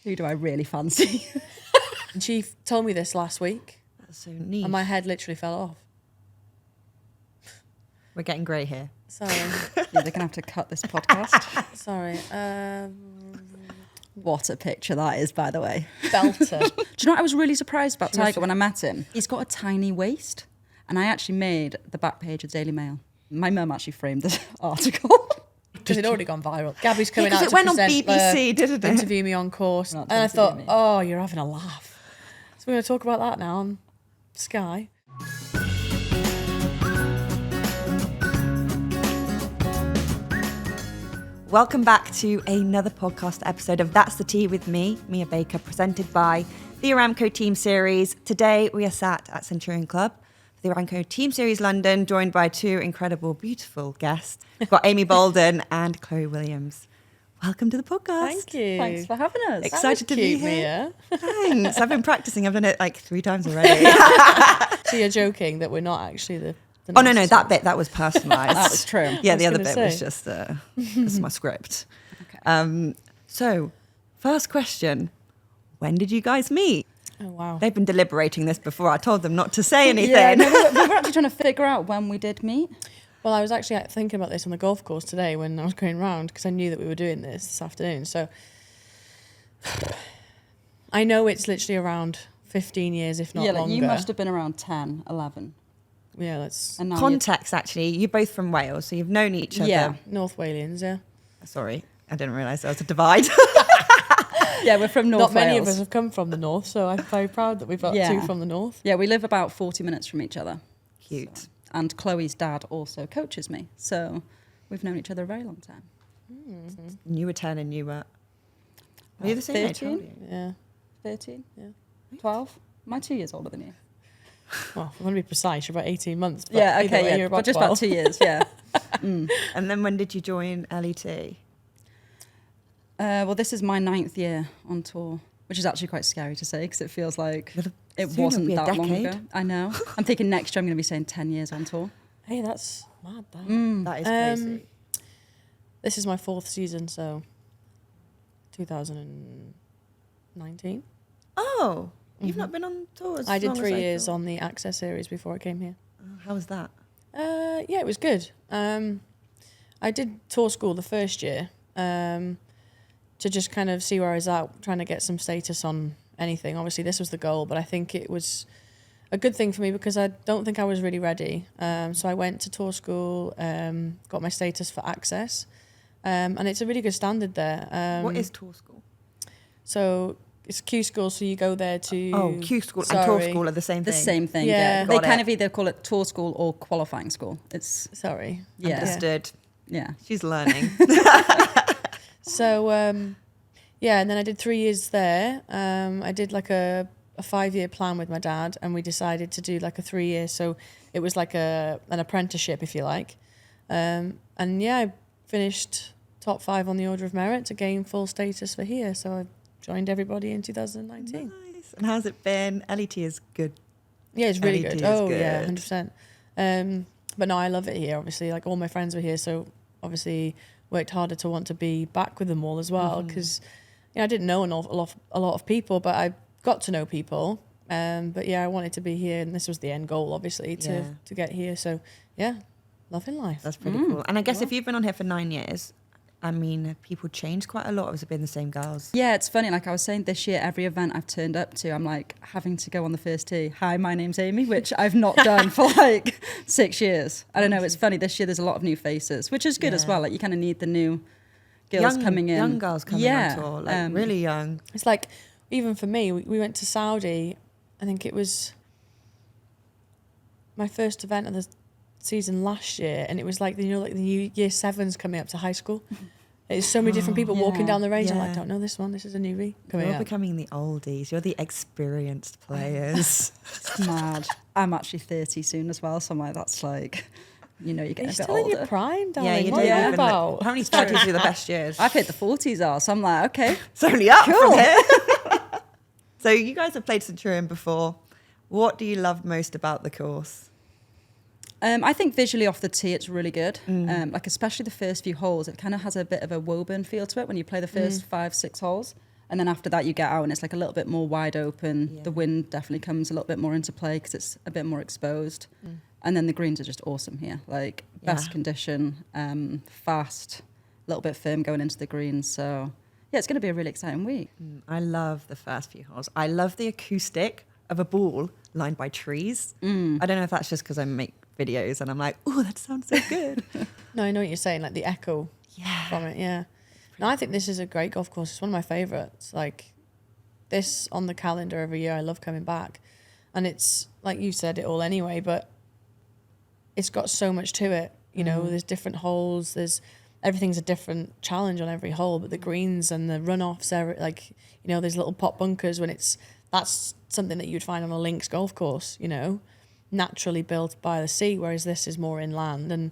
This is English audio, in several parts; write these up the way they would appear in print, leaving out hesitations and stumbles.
Who do I really fancy? And she told me this last week. That's so neat. And my head literally fell off. We're getting grey here. Sorry. They're going to have to cut this podcast. Sorry. What a picture that is, by the way. Belter. Do you know what I was really surprised about Tiger when I met him? He's got a tiny waist. And I actually made the back page of Daily Mail. My mum actually framed this article. Because it'd already gone viral. Gabby's coming Yeah, 'cause out it to went on present, BBC, didn't it? interview me on course. Not And I to interview thought, me. oh, you're having a laugh. So we're going to talk about that now on Sky. Welcome back to another podcast episode of That's the Tea with me, Mia Baker, presented by the Aramco Team Series. Today we are sat at Centurion Club for the Aramco Team Series London, joined by two incredible, beautiful guests. We've got Amy Boulden and Chloe Williams. Welcome to the podcast. Thank you. Thanks for having us. Excited to be Cute, here. Mia. Thanks. I've been practicing. I've done it like 3 times already. So you're joking that we're not actually the Oh, no, nicest that ones? bit, that was personalised. That was true. Yeah, I was the other gonna bit was say. just this is my script. Okay. So, first question. When did you guys meet? Oh, wow. They've been deliberating this before. I told them not to say anything. Yeah, no, we were actually trying to figure out when we did meet. Well, I was actually thinking about this on the golf course today when I was going round because I knew that we were doing this afternoon. So I know it's literally around 15 years, if not yeah, longer. you must have been around 10, 11. Yeah, that's And now Context, actually. You're both from Wales, so you've known each other. Yeah. North Walians, yeah. Sorry, I didn't realise there was a divide. Yeah, we're from North Not many Wales. of us have come from the north, so I'm very proud that we've got Yeah. two from the north. Yeah, we live about 40 minutes from each other. Cute. So- and Chloe's dad also coaches me. So we've known each other a very long time. You were 10 and you were... Are you the same age? 13? How old are you? Yeah. 13? Yeah. 12? Am I 2 years older than you? Well, I want to be precise, you're about 18 months. But Yeah, either okay, way, yeah. you're But just about 12. 2 years, yeah. And then when did you join LET? Well, this is my 9th year on tour, which is actually quite scary to say because it feels like It'll it soon wasn't be a that long decade. ago. I know. I'm thinking next year I'm going to be saying 10 years on tour. Hey, that's mad, that. That is crazy. This is my 4th season, so 2019. Oh, you've not been on tour as I did long 3 as years thought. on the Access series before I came here. How was that? Yeah, it was good. I did tour school the first year to just kind of see where I was at, trying to get some status on anything. Obviously, this was the goal, but I think it was a good thing for me because I don't think I was really ready. So I went to tour school, got my status for Access, and it's a really good standard there. What is tour school? So it's Q school, so you go there to... Oh, Q school and tour Sorry. school are the same The thing. same thing, Yeah. yeah. They Got kind it. of either call it tour school or qualifying school. It's, Sorry. yeah. Understood. Yeah. She's learning. So, yeah, and then I did 3 years there. I did like a 5-year plan with my dad, and we decided to do like a 3 year. So it was like an apprenticeship, if you like. And yeah, I finished top 5 on the Order of Merit to gain full status for here. So I joined everybody in 2019. Nice. And how's it been? LET is good. Yeah, it's really LET good. is Oh, yeah, good. 100%. But no, I love it here, obviously. Like, all my friends were here, so obviously worked harder to want to be back with them all as well, because I didn't know a lot of people, but I got to know people. But yeah, I wanted to be here, and this was the end goal, obviously, Yeah. to get here. So yeah, loving life. That's pretty cool. And I guess if you've been on here for 9 years, I mean, have people changed quite a lot, or has it been the same girls? Yeah, it's funny. Like I was saying, this year, every event I've turned up to, I'm like having to go on the first tee. Hi, my name's Amy, which I've not done for like 6 years. I don't know. It's funny. This year, there's a lot of new faces, which is good as Yeah. well. Like you kind of need the new girls coming in. Young girls coming on tour, like really young. It's like, even for me, we went to Saudi. I think it was my first event of the season last year, and it was like, like the new year 7s coming up to high school. There's so many different people walking yeah. down the range. I'm like, Yeah. don't know this one. This is a newbie coming You're up. becoming the oldies. You're the experienced players. It's mad. I'm actually 30 soon as well, so I'm like, that's like, you're You're getting a bit still in your older. prime, darling. yeah, you what don't are you even about? How many 30s are the best years? I've hit the 40s are, so I'm like, okay. It's only up Cool. from here. So you guys have played Centurion before. What do you love most about the course? I think visually off the tee, it's really good. Like especially the first few holes, it kind of has a bit of a Woburn feel to it when you play the first 5-6 holes. And then after that, you get out and it's like a little bit more wide open. Yeah. The wind definitely comes a little bit more into play because it's a bit more exposed. And then the greens are just awesome here. Like best condition, fast, a little bit firm going into the greens. So yeah, it's going to be a really exciting week. I love the first few holes. I love the acoustic of a ball lined by trees. I don't know if that's just because I make videos and I'm like, oh, that sounds so good. No, I know what you're saying, like the echo from it, yeah. No, I think this is a great golf course. It's one of my favourites. Like, this on the calendar every year, I love coming back. And it's, like you said it all anyway, but it's got so much to it. You know, there's different holes, everything's a different challenge on every hole, but the greens and the runoffs are like, you know, there's little pot bunkers that's something that you'd find on a links golf course, you know, naturally built by the sea, whereas this is more inland. And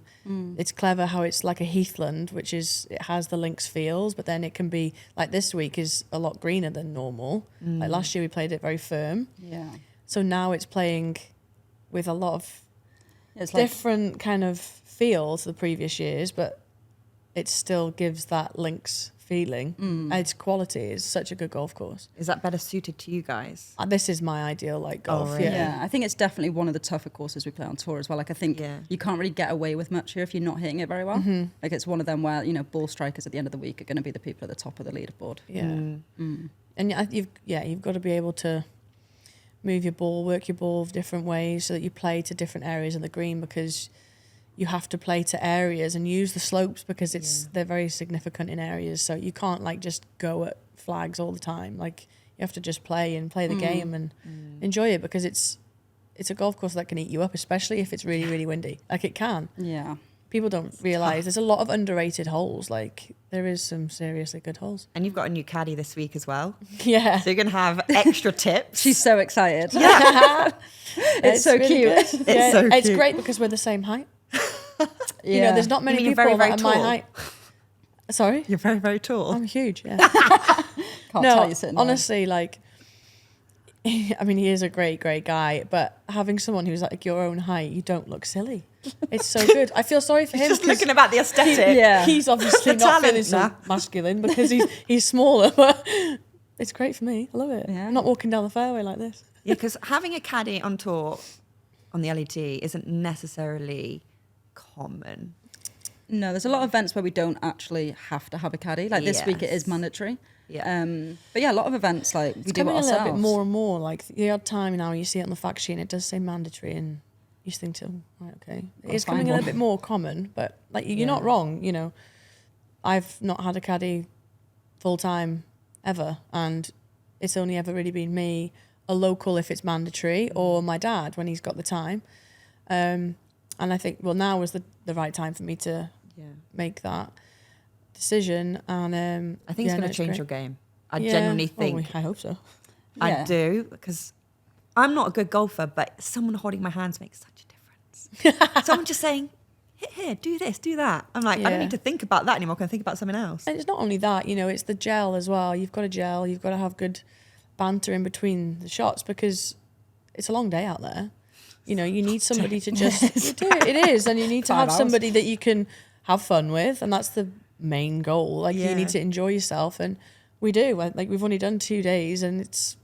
it's clever how it's like a heathland, which is, it has the links feels, but then it can be, like this week is a lot greener than normal. Like last year we played it very firm. Yeah. So now it's playing with a lot of It's like, different kind of feel to the previous years, but it still gives that links feeling. And its quality is such a good golf course. Is that better suited to you guys? This is my ideal like golf. really? yeah, I think it's definitely one of the tougher courses we play on tour as well. Like I think you can't really get away with much here if you're not hitting it very well. Like it's one of them where, you know, ball strikers at the end of the week are going to be the people at the top of the leaderboard. And you've got to be able to move your ball, work your ball different ways so that you play to different areas of the green, because you have to play to areas and use the slopes because they're very significant in areas. So you can't like just go at flags all the time. Like you have to just play the game and enjoy it, because it's a golf course that can eat you up, especially if it's really, really windy. Like it can. Yeah. People don't realise there's a lot of underrated holes. Like there is some seriously good holes. And you've got a new caddy this week as well. Yeah. So you're going to have extra tips. She's so excited. It's so really cute. good. It's great because we're the same height. You know, there's not many mean you're people very, that very are my tall? height. Sorry? You're very, very tall. I'm huge, yeah. Can't tell you sitting there. honestly, like, I mean, he is a great, great guy, but having someone who's like your own height, you don't look silly. It's so good. I feel sorry for him. Just looking about the aesthetic. Yeah. He's obviously The not talent, feeling so nah. masculine because he's smaller, but it's great for me. I love it. Yeah. I'm not walking down the fairway like this. Yeah, because having a caddy on tour on the LED isn't necessarily common. No, there's a lot of events where we don't actually have to have a caddy. Like this week it is Yes. mandatory. Yeah. But yeah, a lot of events like we It's do it coming a ourselves. little bit more and more. Like the odd time now you see it on the fact sheet and it does say mandatory, and you just think, right, okay. It's find coming a one. little bit more common, but like you're not wrong, you know. I've not had a caddy full time ever, and it's only ever really been me, a local if it's mandatory, or my dad when he's got the time. And I think, well, now was the right time for me to make that decision. And I think it's going to change your game. I genuinely think. I hope so. I Yeah. do, because I'm not a good golfer, but someone holding my hands makes such a difference. Someone just saying, here, do this, do that. I'm like, I don't Yeah. need to think about that anymore. I can think about something else. And it's not only that, you know, it's the gel as well. You've got to gel. You've got to have good banter in between the shots, because it's a long day out there. You know, you need somebody to just... It is. And you need to 5 have hours. somebody that you can have fun with. And that's the main goal. Like, Yeah. you need to enjoy yourself. And we do. Like, we've only done 2 days and it's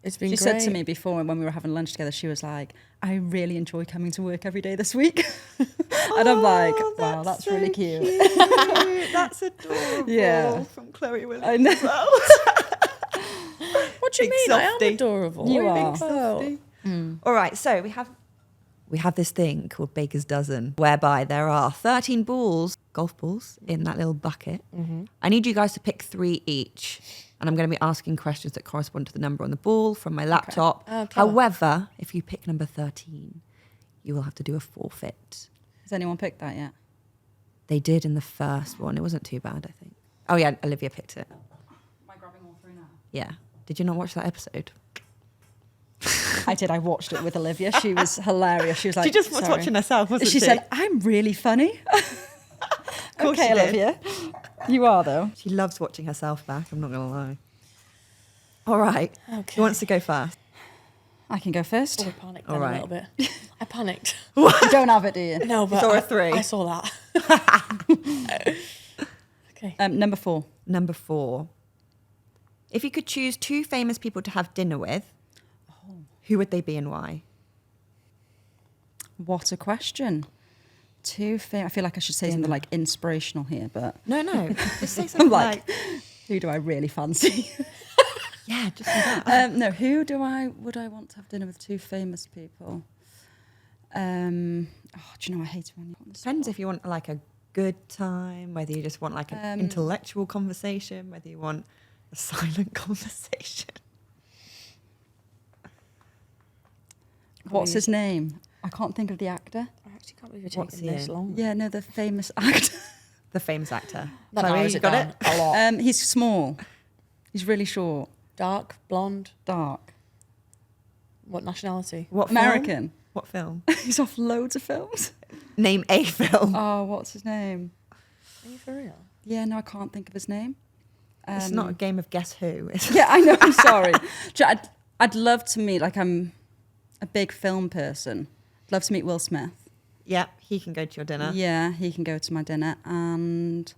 been She great. said to me before when we were having lunch together, she was like, I really enjoy coming to work every day this week. And I'm like, wow, that's so really cute. That's adorable. Yeah. From Chloe Williams. I know. as well. What do you Big mean? I softie. am adorable. You What do are. think so? All right, so we have this thing called Baker's Dozen, whereby there are 13 balls, golf balls, in that little bucket. I need you guys to pick 3 each, and I'm going to be asking questions that correspond to the number on the ball from my laptop. Oh, clever. However, if you pick number 13, you will have to do a forfeit. Has anyone picked that yet? They did in the first one. It wasn't too bad, I think. Oh yeah, Olivia picked it. Am I grabbing all 3 now? Yeah. Did you not watch that episode? I did. I watched it with Olivia. She was hilarious. She was like, She just was sorry. watching herself, wasn't she? She said, I'm really funny. course Okay, she did. Olivia. You are, though. She loves watching herself back, I'm not going to lie. All right. Okay. Who wants to go first? I can go first. Oh, I panicked All then right. a little bit. I panicked. You don't have it, do you? No, but saw a 3. I saw that. Okay. Number 4. Number 4. If you could choose 2 famous people to have dinner with, who would they be and why? What a question. I feel like I should say something like inspirational here, but No. Just say something like, who do I really fancy? yeah, just say that. No, would I want to have dinner with 2 famous people? Do you know, I hate it when you put on the Depends spot. if you want like a good time, whether you just want like an intellectual conversation, whether you want a silent conversation. What's his name? I can't think of the actor. I actually can't believe you're What's taking he this in? long. Yeah, no, the famous actor. The famous actor. That Chloe, narrows you it got down it? a lot. He's small. He's really short, Dark, blonde. dark, What nationality? What film? American. What film? He's off loads of films. Name a film. Oh, what's his name? Are you for real? Yeah, no, I can't think of his name. It's not a game of Guess Who. Yeah, I know. I'm sorry. I'd love to meet. Like, I'm a big film person. I'd love to meet Will Smith. Yeah, he can go to your dinner. Yeah, he can go to my dinner, and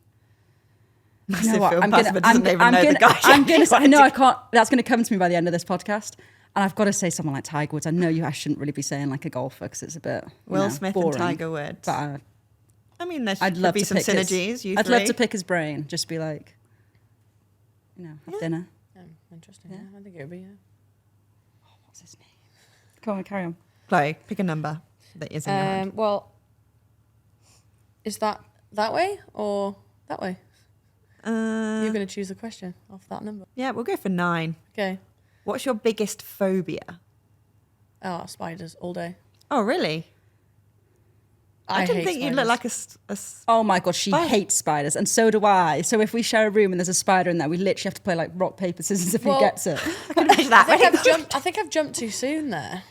Massive you know what? film buff, but doesn't even know the guy. I'm gonna say, no, I can't. That's gonna come to me by the end of this podcast, and I've got to say someone like Tiger Woods. I know I shouldn't really be saying like a golfer because it's a bit Will Smith boring, and Tiger Woods. But I mean, there I'd should love be to some pick synergies. His, I'd love to pick his brain. Just be like, have dinner. Interesting. Yeah. Yeah, I think it would be. Yeah. What's his name? Come on, carry on. Chloe, pick a number that is in your hand. Well, is that way or that way? You're going to choose the question off that number. Yeah, we'll go for 9. Okay. What's your biggest phobia? Oh, spiders all day. Oh, really? I didn't hate think you spiders. looked like Oh my god, she Spider. hates spiders, and so do I. So if we share a room and there's a spider in there, we literally have to play like rock paper scissors if Well, he gets it. I can imagine that. I think I've jumped too soon there.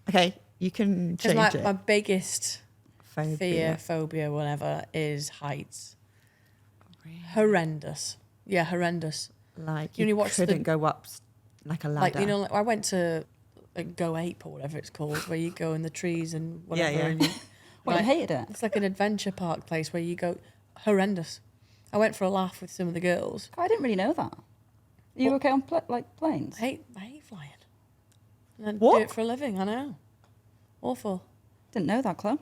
Okay, you can Because change my it. biggest phobia, whatever, is heights. Horrendous. Yeah, horrendous. Like You you, only watch the- couldn't go up like a ladder. Like, you know, like I went to Go Ape or whatever it's called, where you go in the trees and whatever. Yeah. And you, Well, you hated it. It's like an adventure park place where you go. Horrendous. I went for a laugh with some of the girls. I didn't really know that. Are you okay on planes? I hate flying. And I What? do it for a living, I know. Awful. Didn't know that, Chloe.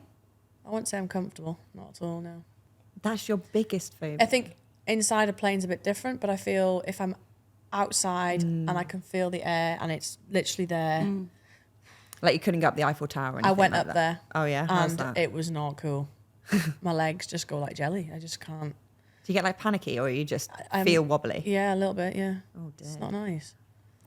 I won't say I'm comfortable. Not at all, no. That's your biggest phobia. I think inside a plane's a bit different, but I feel if I'm outside and I can feel the air and it's literally there, Like you couldn't go up the Eiffel Tower or anything I went like up that. there. Oh, yeah? How's And that? it was not cool. My legs just go like jelly. I just can't. Do you get like panicky or you just I'm- feel wobbly? Yeah, a little bit, yeah. Oh, dear. It's not nice.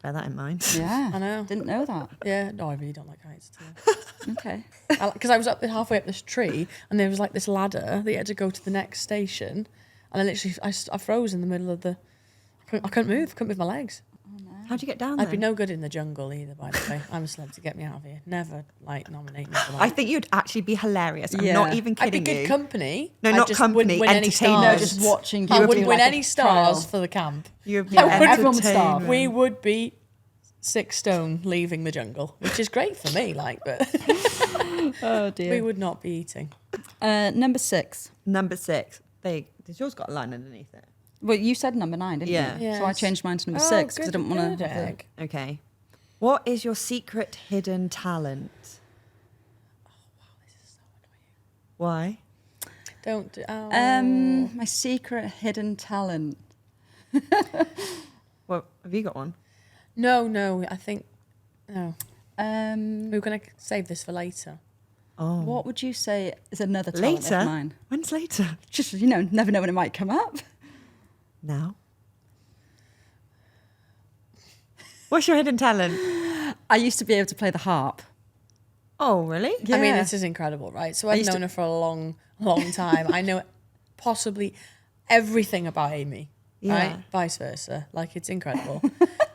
Bear that in mind. Yeah. I know. Didn't know that. Yeah, no, I really don't like heights too. Okay. Because I was halfway up this tree, and there was like this ladder that you had to go to the next station, and I literally I froze in the middle of the. I couldn't move. Couldn't move my legs. How'd you get down there? I'd be no good in the jungle either. By the way, I'm a celeb to get me out of here. Never like nominate me for that. I think you'd actually be hilarious. I'm Yeah. not even I'd be kidding good you. company. No, I not just company, wouldn't win any entertainment. No, stars. just watching. I you wouldn't do, win like, any a stars trial. for the camp. You'd be Yeah, everyone would starve. entertainment. We would be 6 stone leaving the jungle, which is great for me. Like, but Oh dear. we would not be eating. Number 6. Number 6. Does yours got a line underneath it? Well, you said number 9, didn't Yeah. you? So I Yes. changed mine to number Oh, 6 because I good- didn't want good to. egg. Okay. What is your secret hidden talent? Why? Don't. Oh. My secret hidden talent. Well, have you got one? No. I think no. Um, We were gonna save this for later. Oh. what would you say is another talent Later? of mine? When's later? Just never know when it might come up. Now. What's your hidden talent? I used to be able to play the harp. Oh, really? Yeah. I mean, this is incredible, right? So I I've used to- known her for a long time. I know possibly everything about Amy, Yeah. right? Vice versa. Like, it's incredible.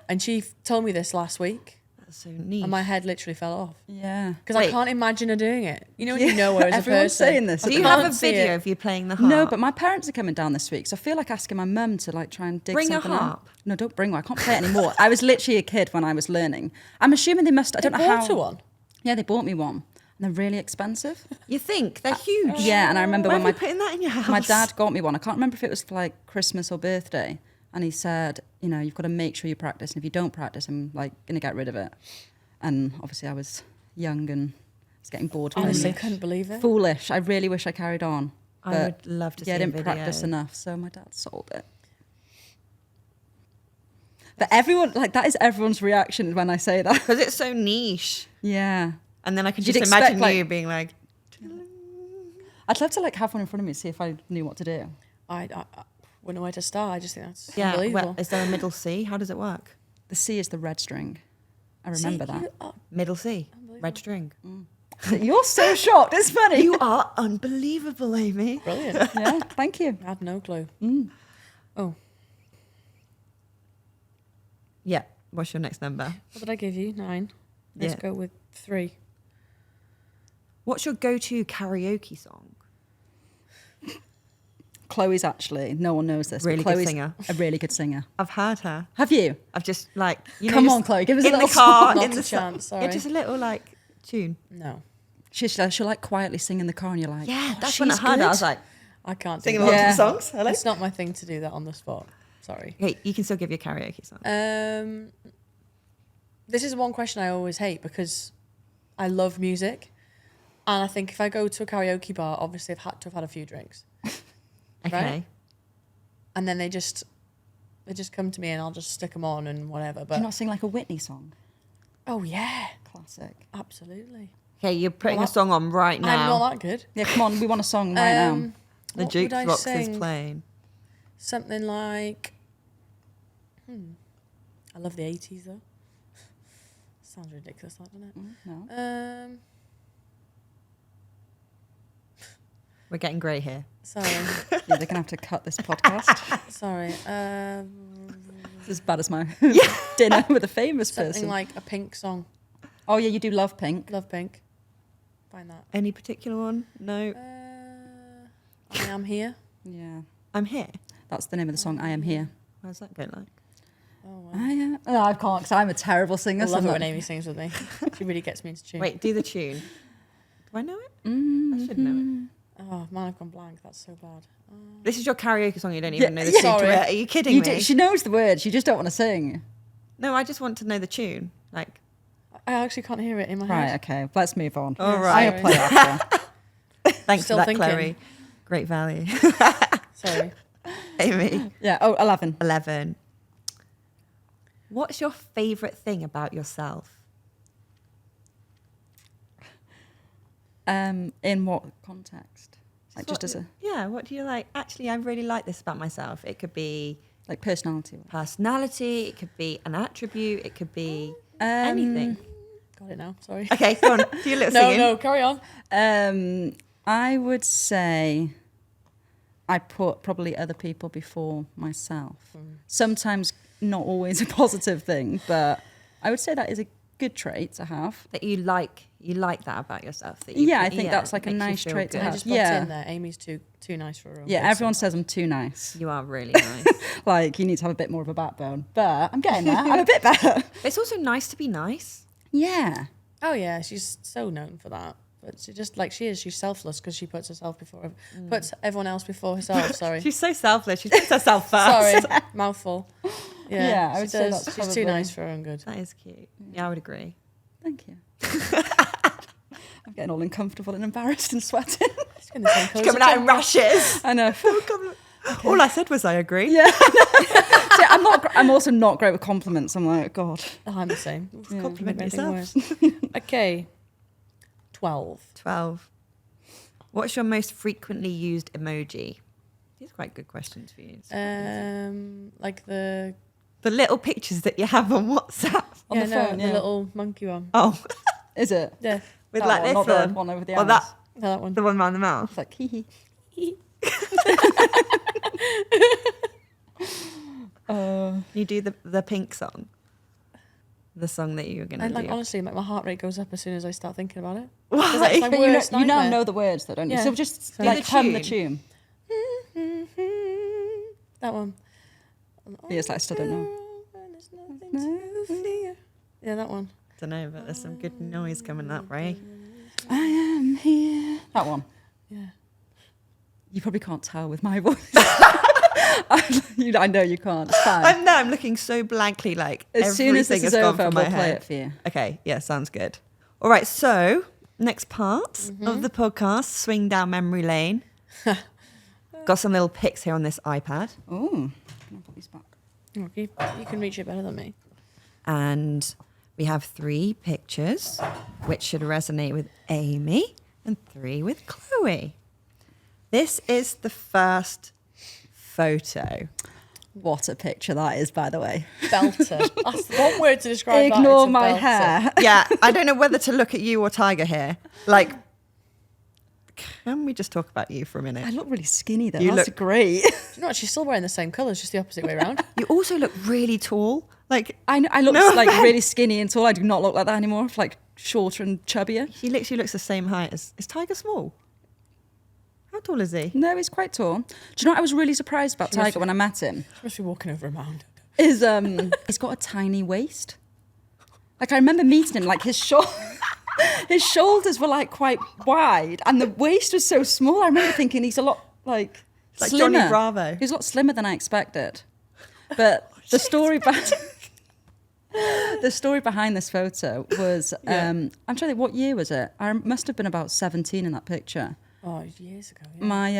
And she told me this last week, That's so neat. and my head literally fell off. Yeah. Because I Wait. can't imagine her doing it. You know when you know her as a Everyone's person. saying this. Do at you the have a can't see video it. of you playing the harp? No, but my parents are coming down this week, so I feel like asking my mum to like try and dig Bring a something harp. out. No, don't bring one. I can't play it anymore. I was literally a kid when I was learning. I'm assuming they must. I don't know They bought how. her one. Yeah, they bought me one, and they're really expensive. You think? They're huge. Yeah, and I remember Why when are you putting that in your house? my dad got me one. I can't remember if it was for like Christmas or birthday. And he said, you know, you've got to make sure you practice. And if you don't practice, I'm like going to get rid of it. And obviously I was young and I was getting bored. Honestly, couldn't believe it. Foolish. I really wish I carried on. I would love to see I a didn't video. practice enough. So my dad sold it. But everyone, like, that is everyone's reaction when I say that. Because it's so niche. Yeah. And then I could You'd just expect, imagine you being like... I'd love to like have one in front of me to see if I knew what to do. I wouldn't know where to start. I just think that's Yeah, unbelievable. is there a middle C? How does it work? The C is the red string. I remember that. Middle C, red string. You're so shocked. It's funny. You are unbelievable, Amy. Brilliant. Yeah, thank you. I had no clue. Oh, Yeah. What's your next number? what did I give you? 9. Let's Yeah. go with 3. What's your go-to karaoke song? Chloe's actually, no one knows this. but Really good Chloe's singer. a really good singer. I've heard her. Have you? I've just like you know. Come just on, Chloe, give us a in the little car, song. Not in a the chance, sorry. Yeah, just a little like tune. No, She'll like quietly sing in the car and you're like, Yeah, oh, that's when I she's heard it. I good. was like I can't singing do along that. to the songs. Hello. It's not my thing to do that on the spot. Sorry. Hey, you can still give your karaoke song. This is one question I always hate because I love music. And I think if I go to a karaoke bar, obviously I've had to have had a few drinks. Okay. right? And then they just come to me and I'll just stick them on and whatever. Do But you not sing like a Whitney song? oh yeah, Classic. absolutely. Okay, you're putting Well, a song on right now. I'm not that good. Yeah, come on, we want a song right now. The What would I jukebox sing? is playing. Something like, I love the 80s though. Sounds ridiculous, that, doesn't it? No. We're getting grey here. Sorry, Yeah, they're going to have to cut this podcast. sorry. It's as bad as my dinner with a famous Something person. like a Pink song. Oh, yeah, you do love Pink. Love Pink. Find that. Any particular one? No. I am here. Yeah. I'm here. That's the name of the song, I Am Here. How's that go like? Oh, wow. I am. Oh, I can't because I'm a terrible singer. I so love I'm it when like- Amy sings with me. She really gets me into tune. Wait, do the tune. Do I know it? I should know it. Oh man, I've gone blank. That's so bad. This is your karaoke song. You don't Yeah, even know the tune to sorry. it. Are you kidding You me? she knows the words, you just don't want to sing. No, I just want to know the tune. Like, I actually can't hear it in my Right, head. okay, let's move on. all Yeah, right. I'll play after. Thanks Still for that, thinking. Chloe. Great value. Sorry. Amy. Yeah, oh, 11. 11. What's your favourite thing about yourself? In what context? Like just as a Yeah, what do you like? Actually, I really like this about myself. It could be like personality. personality, it could be an attribute, it could be anything. Got it now. Sorry. Okay, go on. Do your little No, singing. no, carry on. I would say I put probably other people before myself. Sometimes not always a positive thing, but I would say that is a good trait to have. That you like that about yourself. That you Yeah, I think that's like a makes you nice feel trait to good. I have. just popped Yeah. in there. Amy's too nice for her own. Yeah, good, everyone so- says I'm too nice. You are really nice. Like you need to have a bit more of a backbone, but I'm getting there. I'm a bit better. It's also nice to be nice. Yeah. Oh yeah, she's so known for that. But she just like she is. She's selfless because she puts herself before puts everyone else before herself. Sorry. She's so selfless. She puts herself first. Sorry, mouthful. Yeah, Yeah, I she would say does. that's She's probably- too nice for her own good. That is cute. Yeah, I would agree. Thank you. I'm getting all uncomfortable and embarrassed and sweating. She's getting the same colours Coming as out in Jen. rashes. I know. All I said was I agree. Yeah. See, I'm also not great with compliments. I'm like, God. Oh, I'm the same. Yeah. Compliment Make yourself. everything worse. Okay. 12. 12. What's your most frequently used emoji? These are quite good questions for you. Like the The little pictures that you have on WhatsApp. On the phone, the yeah. little monkey one. Oh, Is it? Yeah, with That like one, this not the one. one over the Or eyes. that, no, that one. the one around the mouth. It's like, hee hee. You do the pink song. The song that you're going to And like do. honestly, like my heart rate goes up as soon as I start thinking about it. Why? That's my But worst you now nightmare. know the words, though, don't you? Yeah. So just So- like Do the hum the tune. tune. That one. Yeah, it's like I still don't know. There's nothing to fear. Yeah, that one. Don't know, but there's some good noise coming up, right? I am here. That one. Yeah. You probably can't tell with my voice. I know you can't. It's fine. I'm looking so blankly like As soon as this everything is has gone over, from my we'll play head. it for you. Okay, yeah, sounds good. All right, so next part of the podcast, swing down memory lane. Got some little pics here on this iPad. Oh, can I put these back? You can reach it better than me. And we have 3 pictures, which should resonate with Amy, and 3 with Chloe. This is the first photo. What a picture that is, by the way. Belter. That's one word to describe that. Ignore It's a my belter. hair. Yeah, I don't know whether to look at you or Tiger here. Like, can we just talk about you for a minute? I look really skinny though. You That's look- great. Do you know what? She's still wearing the same colours, just the opposite way around. You also look really tall. Like, I look No like offense. really skinny and tall. I do not look like that anymore. Like shorter and chubbier. he literally looks the same height as... Is Tiger small? How tall is he? No, he's quite tall. Do you know what I was really surprised about Tiger when I met him? She must be walking over a mound. Is he's got a tiny waist. Like I remember meeting him, like his shoulders were like quite wide and the waist was so small. I remember thinking he's a lot like Johnny slimmer. Bravo. He's a lot slimmer than I expected. But the story behind this photo was I'm trying to think, what year was it? I must have been about 17 in that picture. Oh, years ago. Yeah. My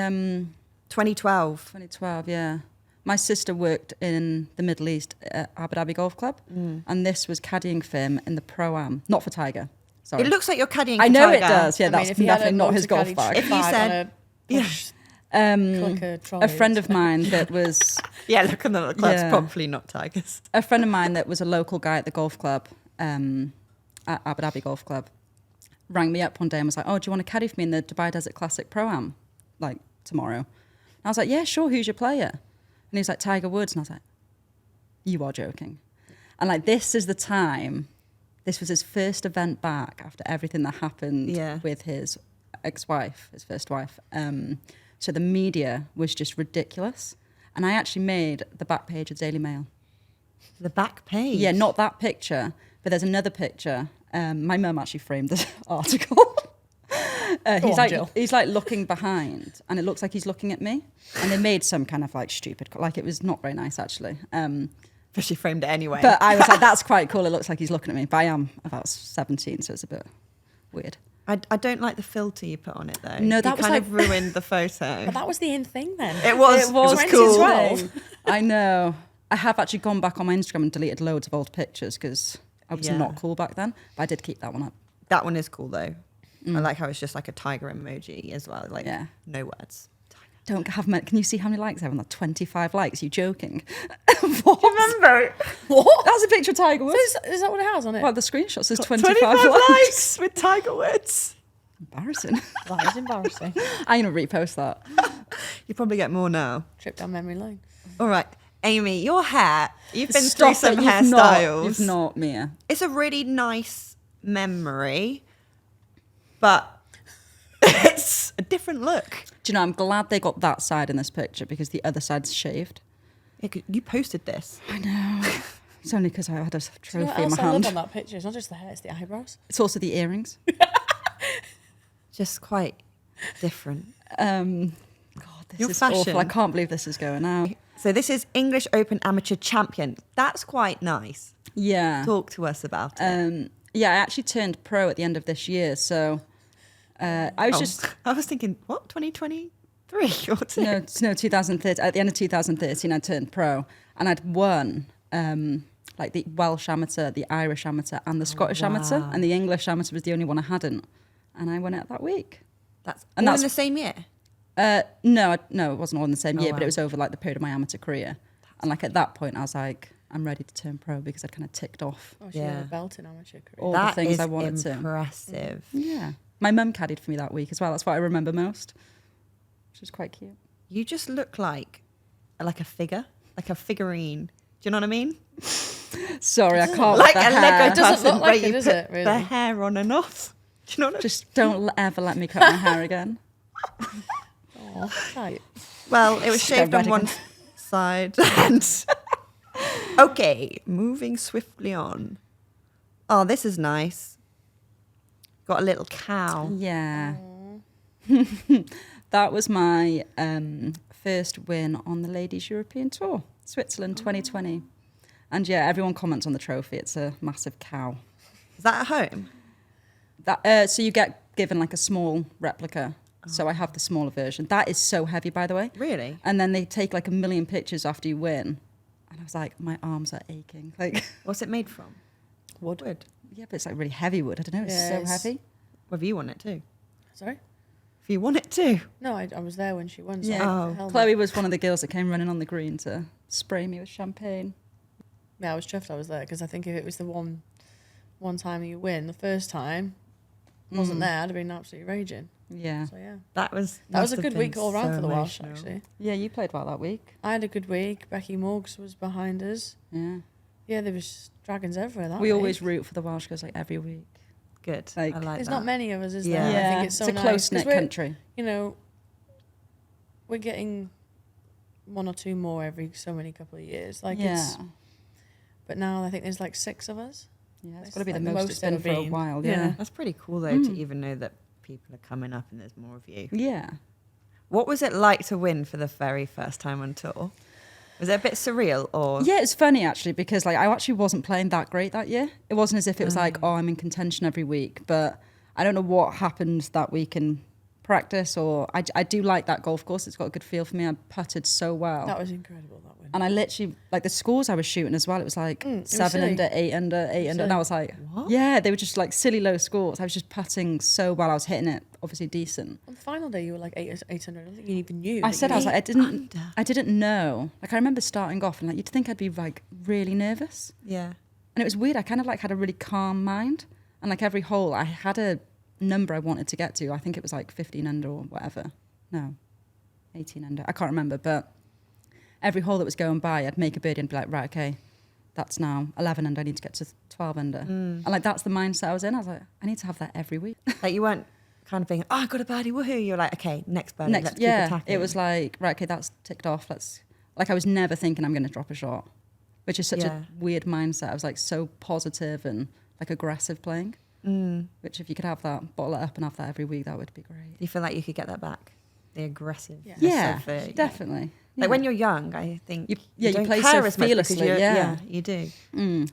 2012. 2012, yeah. My sister worked in the Middle East at Abu Dhabi Golf Club, and this was caddying for him in the Pro-Am, not for Tiger. Sorry. It looks like you're caddying I for know Tiger. it does. Yeah, I mean, that's if he had a definitely not his golf multi-caddy bag. If you bag said- on a Yeah. push clicker trolley, A friend of mine that was Yeah, look on the little clubs. Yeah. Probably not Tigers. a friend of mine that was a local guy at the golf club, at Abu Dhabi Golf Club, rang me up one day and was like, "Oh, do you want to caddy for me in the Dubai Desert Classic Pro-Am, like tomorrow?" And I was like, "Yeah, sure. Who's your player?" And he was like, "Tiger Woods." And I was like, "You are joking." And like, this is the time. This was his first event back after everything that happened Yeah. with his ex-wife, his first wife. So the media was just ridiculous. And I actually made the back page of Daily Mail. The back page. Yeah, not that picture, but there's another picture. My mum actually framed this article. He's like looking behind, and it looks like he's looking at me. And they made some kind of like stupid, like it was not very nice actually. But she framed it anyway. But I was like, that's quite cool. It looks like he's looking at me. But I am about 17, so it's a bit weird. I don't like the filter you put on it though. No, that you was kind like- of ruined the photo. But that was the in thing then. It was cool. 2012. I know. I have actually gone back on my Instagram and deleted loads of old pictures because I was Yeah. not cool back then. But I did keep that one up. That one is cool though. I like how it's just like a tiger emoji as well. Like Yeah. no words. Don't have my, can you see how many likes I have on that? 25 likes. You joking? What? Remember? What? That's a picture of Tiger Woods. Is that what it has on it? Well, the screenshot says 25, 25 likes. likes with Tiger Woods. Embarrassing. That is embarrassing. I'm going to repost that. You probably get more now. Trip down memory lane. All right. Amy, your hair. You've been Stop through some it. hairstyles. You've not, Mia. It's a really nice memory, but it's a different look. Do you know, I'm glad they got that side in this picture because the other side's shaved. Yeah, 'cause you posted this. I know. It's only because I had a Do you know trophy what in else my I love hand. on that picture? It's not just the hair, it's the eyebrows. It's also the earrings. Just quite different. God, this Your is fashion. awful. I can't believe this is going out. So this is English Open Amateur Champion. That's quite nice. Yeah. Talk to us about it. Yeah, I actually turned pro at the end of this year. So I was just... I was thinking, what, 2023 or two? No, 2013. At the end of 2013, I turned pro, and I'd won like the Welsh amateur, the Irish amateur, and the Scottish amateur, and the English amateur was the only one I hadn't, and I won it that week. That's And all that's- in the same year. No, it wasn't all in the same year, but wow. it was over like the period of my amateur career, and like at that point, I was like, I'm ready to turn pro because I'd kind of ticked off Oh, she Yeah. had a belt in amateur career. all the That things is I wanted to. impressive. Yeah, my mum caddied for me that week as well. That's what I remember most, which was quite cute. You just look like a figure, like a figurine. Do you know what I mean? Sorry, I can't. Like with a the Lego hair. It doesn't person look like where it, you does put it, really? the hair on and off. Do you know what I mean? Just don't ever let me cut my hair again. Oh, tight. Well, it was Just go shaved on red one again. side. And okay, moving swiftly on. Oh, this is nice. Got a little cow. Yeah. That was my first win on the Ladies European Tour, Switzerland 2020. And yeah, everyone comments on the trophy. It's a massive cow. Is that at home? So you get given like a small replica. So I have the smaller version. That is so heavy, by the way. Really? And then they take like 1 million pictures after you win. And I was like, my arms are aching. Like, What's it made from? Wood. Wood. yeah, but it's like really heavy wood. I don't know. It's Yeah, so it's- heavy. Well, have you won it too? Sorry? If you won it too. No, I was there when she won. So Yeah. I Oh. held it. Chloe was one of the girls that came running on the green to spray me with champagne. Yeah, I was chuffed I was there because I think if it was the one time you win, the first time wasn't there, I'd have been absolutely raging. Yeah. So yeah, That was a good week all round for the Welsh. Actually, Yeah, you played well that week. I had a good week. Becky Morgs was behind us. Yeah. Yeah, there was dragons everywhere. That We week. always root for the Welsh girls like every week. Good. Like, I like There's that. not many of us, is Yeah. there? I think it's so a nice, close 'cause knit we're- country. You know, we're getting 1 or 2 more every so many couple of years. Like it's, but now I think there's like 6 of us. Yeah, it's It's got to be like the the most most it's been ever for a been. while. Yeah. Yeah. That's pretty cool though to even know that people are coming up and there's more of you. Yeah. What was it like to win for the very first time on tour? Was it a bit surreal or? Yeah, it's funny actually because like I actually wasn't playing that great that year. It wasn't as if it was like, oh, I'm in contention every week, but I don't know what happened that week in practice or I do like that golf course. It's got a good feel for me. I putted so well. That was incredible. That win. And I literally, like the scores I was shooting as well, it was like It was 7 silly. under, 8 under, 8 under. And I was like, What? yeah, they were just like silly low scores. I was just putting so well. I was hitting it obviously decent. On the final day, you were like 800. I don't think you even knew. I that said, you I was like, under. I didn't know. Like I remember starting off and like, you'd think I'd be like really nervous. Yeah. And it was weird. I kind of like had a really calm mind. And like every hole, I had a number I wanted to get to. I think it was like 15 under or whatever. No, 18 under. I can't remember. But every hole that was going by, I'd make a birdie and be like, right, okay, that's now 11 under. I need to get to 12 under. And like that's the mindset I was in. I was like, I need to have that every week. Like you weren't kind of thinking, oh, I got a birdie, woohoo. You're like, okay, next birdie, let's keep yeah, attacking. it was like, right, okay, that's ticked off. Let's, like I was never thinking I'm going to drop a shot, which is such Yeah. a weird mindset. I was like so positive and like aggressive playing. Which if you could have that, bottle it up and have that every week, that would be great. Do you feel like you could get that back? The aggressive. Yeah, definitely. Like when you're young, I think you don't play care so as much because fearlessly, you're- yeah. you do.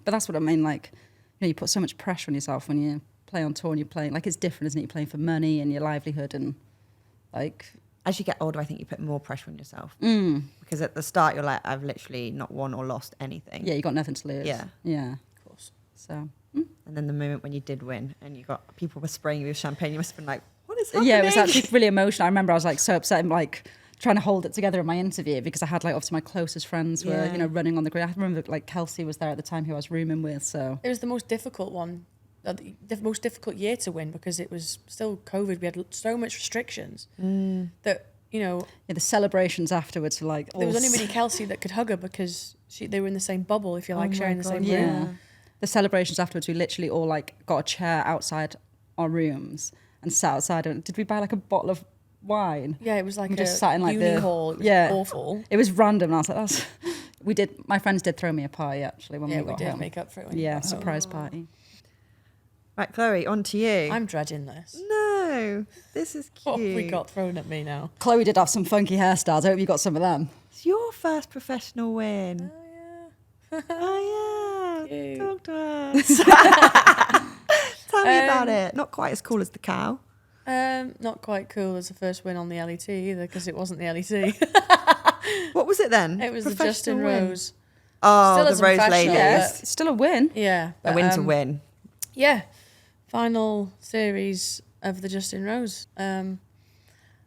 But that's what I mean. Like, you know, you put so much pressure on yourself when you play on tour and you're playing. Like, it's different, isn't it? You're playing for money and your livelihood and like. As you get older, I think you put more pressure on yourself because at the start you're like, I've literally not won or lost anything. Yeah, you got nothing to lose. Yeah. Yeah. Of course. So. And then the moment when you did win and you got people were spraying you with champagne, you must have been like, what is happening? Yeah, it was actually really emotional. I remember I was like so upset and like trying to hold it together in my interview because I had like obviously my closest friends were, Yeah. you know, running on the grid. I remember like Kelsey was there at the time who I was rooming with. So It was the most difficult one, the most difficult year to win because it was still COVID. We had so much restrictions that, you know, yeah, the celebrations afterwards were like there was all only really Kelsey that could hug her because they were in the same bubble, if you like, my sharing the God, same yeah. room. The celebrations afterwards, we literally all like got a chair outside our rooms and sat outside. And did we buy like a bottle of wine? Yeah, it was like We a just sat in like uni the hall. It was yeah. awful. It was random. And I was like, that's. We did. My friends did throw me a party actually when Yeah, we got did home. make up for it. When you Yeah, got home. surprise party. Right, Chloe, on to you. I'm dreading this. No, this is cute. What have we got thrown at me now? Chloe did have some funky hairstyles. I hope you got some of them. It's your first professional win. Oh, yeah. Oh, yeah. Cute. Talk to us. Tell me about it. Not quite as cool as the cow. Not quite cool as the first win on the LET either because it wasn't the LET. What was it then? It was the Professional Justin win. Rose. Oh, Still the as a Rose professional, ladies. Yeah, it's still a win. Yeah. A win to win. Yeah. Final series of the Justin Rose. And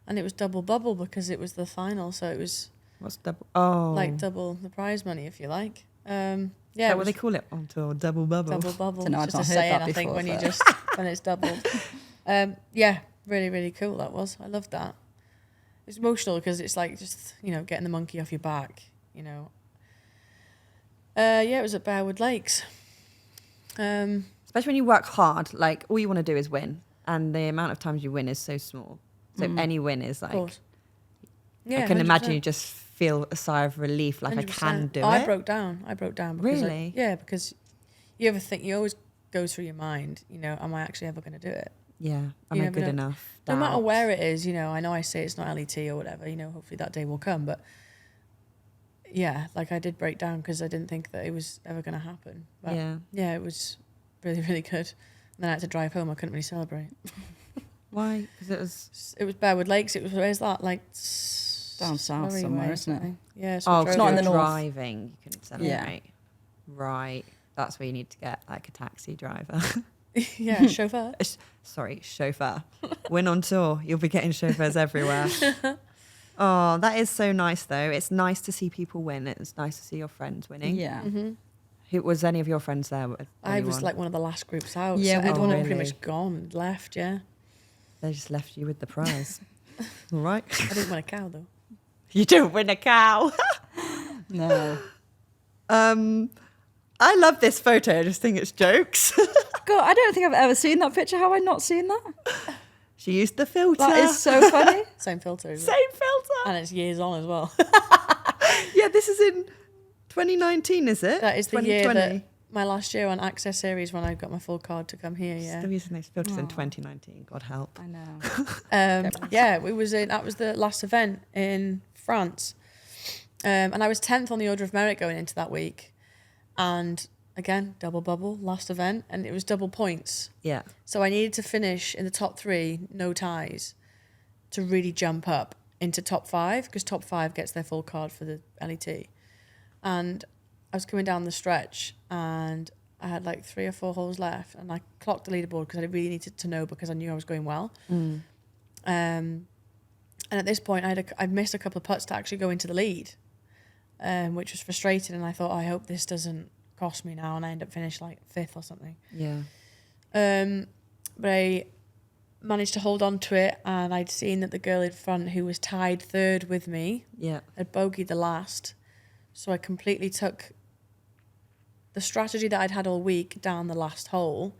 it was double bubble because it was the final. So it was What's double? Oh. like double the prize money, if you like. Yeah. Is it that what was they call it on tour? Double bubble. double bubble. Dunno, I've Just not a heard saying, that I think, before, when you but- just when it's doubled. Yeah, really, really cool that was. I loved that. It's emotional because it's like just, you know, getting the monkey off your back, you know. Yeah, it was at Bearwood Lakes. Especially when you work hard, like all you want to do is win. And the amount of times you win is so small. So any win is Of like, course. Yeah, I can imagine 100%. you just feel a sigh of relief, like I can 100%. do I it. broke down. Because Really? yeah, because you always go through your mind, you know, am I actually ever going to do it? Yeah, You am I never good know. enough? No matter Doubt. where it is, I know I say it's not LET or whatever, hopefully that day will come. But yeah, like I did break down because I didn't think that it was ever going to happen. But yeah, it was really, really good. And then I had to drive home. I couldn't really celebrate. Why? Because It was Bearwood Lakes. Where's that? Like Down south Surrey somewhere, way, isn't it? something. Yeah, oh, it's it's not in the north. driving. You couldn't celebrate. Right. That's where you need to get like a taxi driver. Yeah, chauffeur. Sorry, chauffeur. When on tour, you'll be getting chauffeurs everywhere. Oh, that is so nice, though. It's nice to see people win. It's nice to see your friends winning. Yeah. Mm-hmm. Who was any of your friends there? I was like one of the last groups out. Yeah, so everyone had really? pretty much gone, left. Yeah, They just left you with the prize. All right. I didn't win a cow though. You don't win a cow. No. I love this photo. I just think it's jokes. God, I don't think I've ever seen that picture. Have I not seen that? She used the filter. That is so funny. Same filter, isn't Same it? filter. And it's years on as well. Yeah, this is in 2019, is it? That is the year 2020. that my last year on Access Series when I got my full card to come here. Yeah, Still using those filters in Aw. 2019. God help. I know. yeah, that was the last event in France, and I was 10th on the order of merit going into that week, and again double bubble last event, and it was double points. Yeah. So I needed to finish in the top 3, no ties, to really jump up into top 5, because top 5 gets their full card for the LET. And I was coming down the stretch and I had like 3 or 4 holes left, and I clocked the leaderboard because I really needed to know, because I knew I was going well. And at this point I'd missed a couple of putts to actually go into the lead, which was frustrating. And I thought, I hope this doesn't cost me now, and I end up finishing like 5th or something. Yeah. But I managed to hold on to it, and I'd seen that the girl in front, who was tied 3rd with me, Yeah. had bogeyed the last. So I completely took the strategy that I'd had all week down the last hole.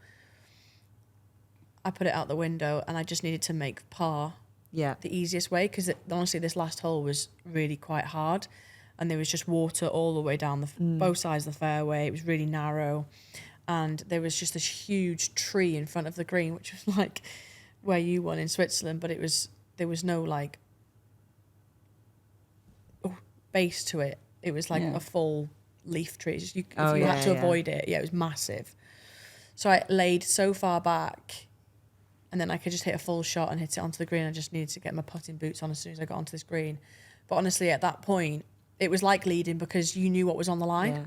I put it out the window, and I just needed to make par Yeah. the easiest way, because honestly this last hole was really quite hard, and there was just water all the way down both sides of the fairway. It was really narrow, and there was just this huge tree in front of the green, which was like where you won in Switzerland, but there was no like base to it. It was like a full leaf tree. Just you had to avoid it. Yeah, it was massive. So I laid so far back, and then I could just hit a full shot and hit it onto the green. I just needed to get my putting boots on as soon as I got onto this green. But honestly, at that point, it was like leading, because you knew what was on the line. Yeah.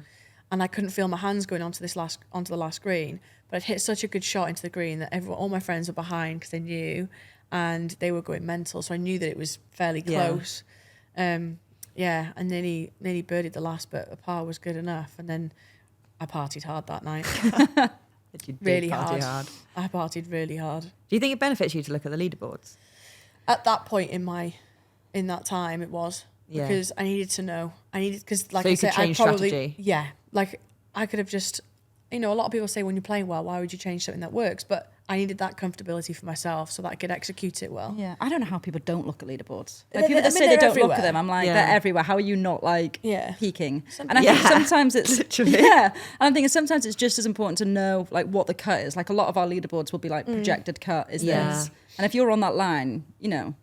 And I couldn't feel my hands going onto the last green. But I'd hit such a good shot into the green that all my friends were behind, because they knew, and they were going mental. So I knew that it was fairly close. And nearly birdied the last, but a par was good enough. And then I partied hard that night. You did Really party hard. I partied really hard. Do you think it benefits you to look at the leaderboards? At that point in that time, it was. Yeah. Because I needed to know. Because like So I you said, could change I probably strategy? Yeah, like I could have just, a lot of people say when you're playing well, why would you change something that works? But I needed that comfortability for myself so that I could execute it well. Yeah, I don't know how people don't look at leaderboards. They're- Like people I that mean, say they they're don't look everywhere. at them, I'm like, Yeah. they're everywhere. How are you not like peeking? And I think Yeah. sometimes it's Literally. yeah. And I'm thinking sometimes it's just as important to know like what the cut is. Like a lot of our leaderboards will be like projected cut is Yeah. this, and if you're on that line, you know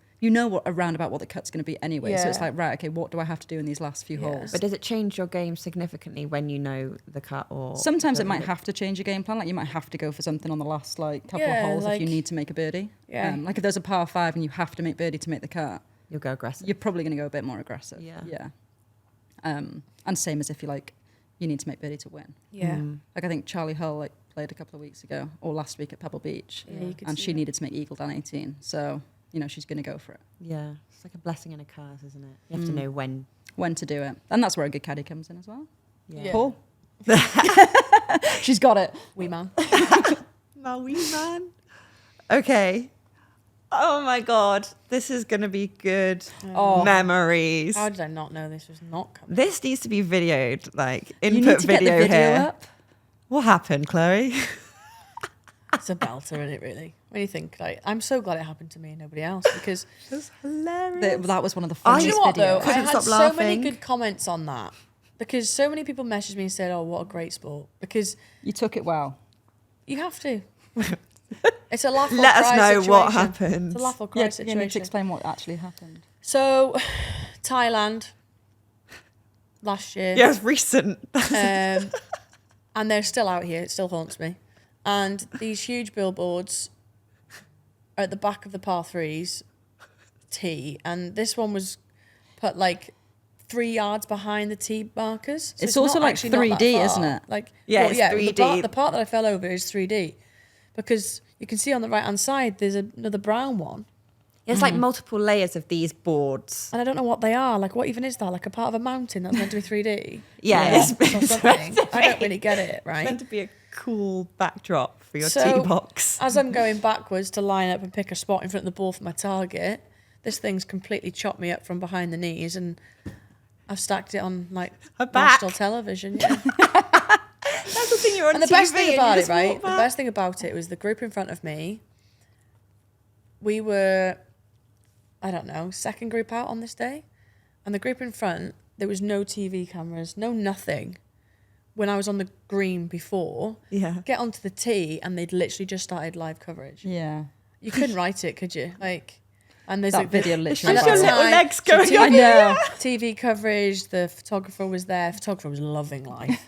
what around about what the cut's going to be anyway. So it's Yeah. like, right, okay, what do I have to do in these last few Yeah. holes? But does it change your game significantly when you know the cut? Or Sometimes it the- might have to change your game plan. Like you might have to go for something on the last like couple Yeah, of holes if you like- need to make a birdie. Yeah. Like if there's a par 5 and you have to make birdie to make the cut, You'll go aggressive. you're probably going to go a bit more aggressive. Yeah. Yeah. And same as if you need to make birdie to win. Yeah. Like I think Charlie Hull played a couple of weeks ago or last week at Pebble Beach, Yeah, you could and see she that. needed to make eagle down 18. So she's going to go for it. Yeah. It's like a blessing and a curse, isn't it? You have to know when. When to do it, and that's where a good caddy comes in as well. Yeah. Paul, she's got it. Wee man. My wee man. Okay. Oh my God. This is going to be good Oh. memories. How did I not know this was not coming? This needs to be videoed, like You need input to get the video video here. up. What happened, Chloe? It's a belter, isn't it, really? When you think, like, I'm so glad it happened to me and nobody else, because That's hilarious. That was one of the I- funniest do you know what, though? videos. I Couldn't had stop so laughing. many good comments on that, because so many people messaged me and said, oh, what a great sport, because You took it well. you have to. It's a laugh or Let us cry know situation. what happened. It's a laugh or cry Yeah, you situation. need to explain what actually happened. So, Thailand last year. Yeah, it's recent. And they're still out here. It still haunts me. And these huge billboards are at the back of the par threes tee, and this one was put like 3 yards behind the tee markers. So It's also not like actually not that 3D, far. isn't it? Like Yeah, it's 3D. The part that I fell over is 3D, because you can see on the right hand side there's another brown one. It's like multiple layers of these boards. And I don't know what they are. Like, what even is that? Like a part of a mountain that's meant to be 3D? Yeah, Or something. I don't really get it, It's right? meant to be a cool backdrop for your So, tee box. As I'm going backwards to line up and pick a spot in front of the ball for my target, this thing's completely chopped me up from behind the knees, and I've stacked it on like Her back. national television. Yeah. That's the thing, you're on And the TV best thing and you about it, just right? walk The back. best thing about it was the group in front of me. We were, I don't know, second group out on this day. And the group in front, there was no TV cameras, no nothing. When I was on the green before, Yeah. get onto the tee and they'd literally just started live coverage. Yeah. You couldn't write it, could you? Like, and there's That a video and literally. at Your the little time, legs so going TV, on. I know. TV coverage, the photographer was there. Photographer was loving life.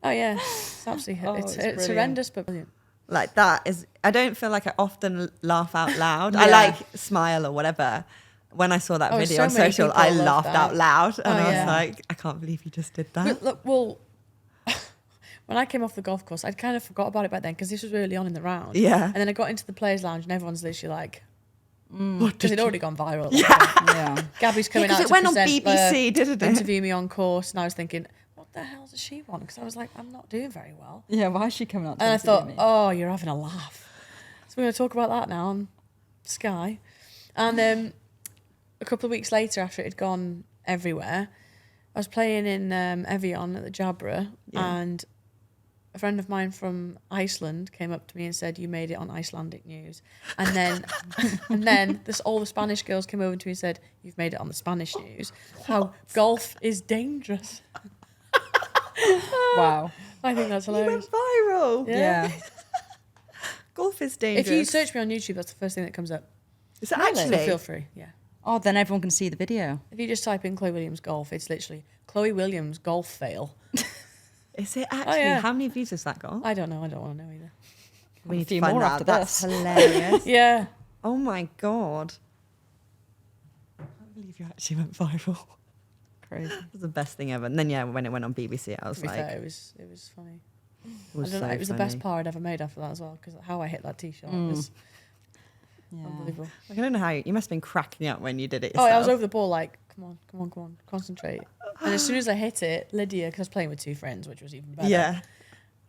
Oh yeah, it's absolutely it's brilliant. horrendous but brilliant. Like that is, I don't feel like I often laugh out loud. I Yeah. like smile or whatever. When I saw that Oh, video so on many social, people I love laughed that. out loud. And Oh, I was yeah. like, I can't believe you just did that. But look, well, when I came off the golf course, I'd kind of forgot about it back then because this was early on in the round. Yeah. And then I got into the players' lounge and everyone's literally like, What because did it'd already gone viral. Yeah. Gabby's coming because out it to went on present BBC, didn't it? interview me on course, and I was thinking, what the hell does she want? Because I was like, I'm not doing very well. Yeah, why is she coming out to And I interview thought, me? oh, you're having a laugh. So we're going to talk about that now on Sky. And then a couple of weeks later, after it had gone everywhere, I was playing in Evian at the Jabra, Yeah. and a friend of mine from Iceland came up to me and said, you made it on Icelandic news. And then all the Spanish girls came over to me and said, you've made it on the Spanish news. How golf is dangerous. Wow. I think that's You went hilarious. viral. Yeah. Golf is dangerous. If you search me on YouTube, that's the first thing that comes up. is it Really? So actually? feel free, yeah. Oh, then everyone can see the video. If you just type in Chloe Williams golf, it's literally Chloe Williams golf fail. Is it actually? yeah. How many views has that got? I don't know. I don't want to know either. We need a few to find more that after out. That's this. hilarious. Yeah. Oh my god. I can't believe you actually went viral. Crazy. It was the best thing ever. And then yeah, when it went on BBC, I was To be like, fair, it was funny. it I was don't know. so It was the funny. best par I'd ever made after that as well, because how I hit that tee shot was Yeah. unbelievable. Like, I don't know how you must have been cracking up when you did it Oh, yourself. I was over the ball like, come on, concentrate. And as soon as I hit it, Lydia, because I was playing with two friends, which was even better. Yeah.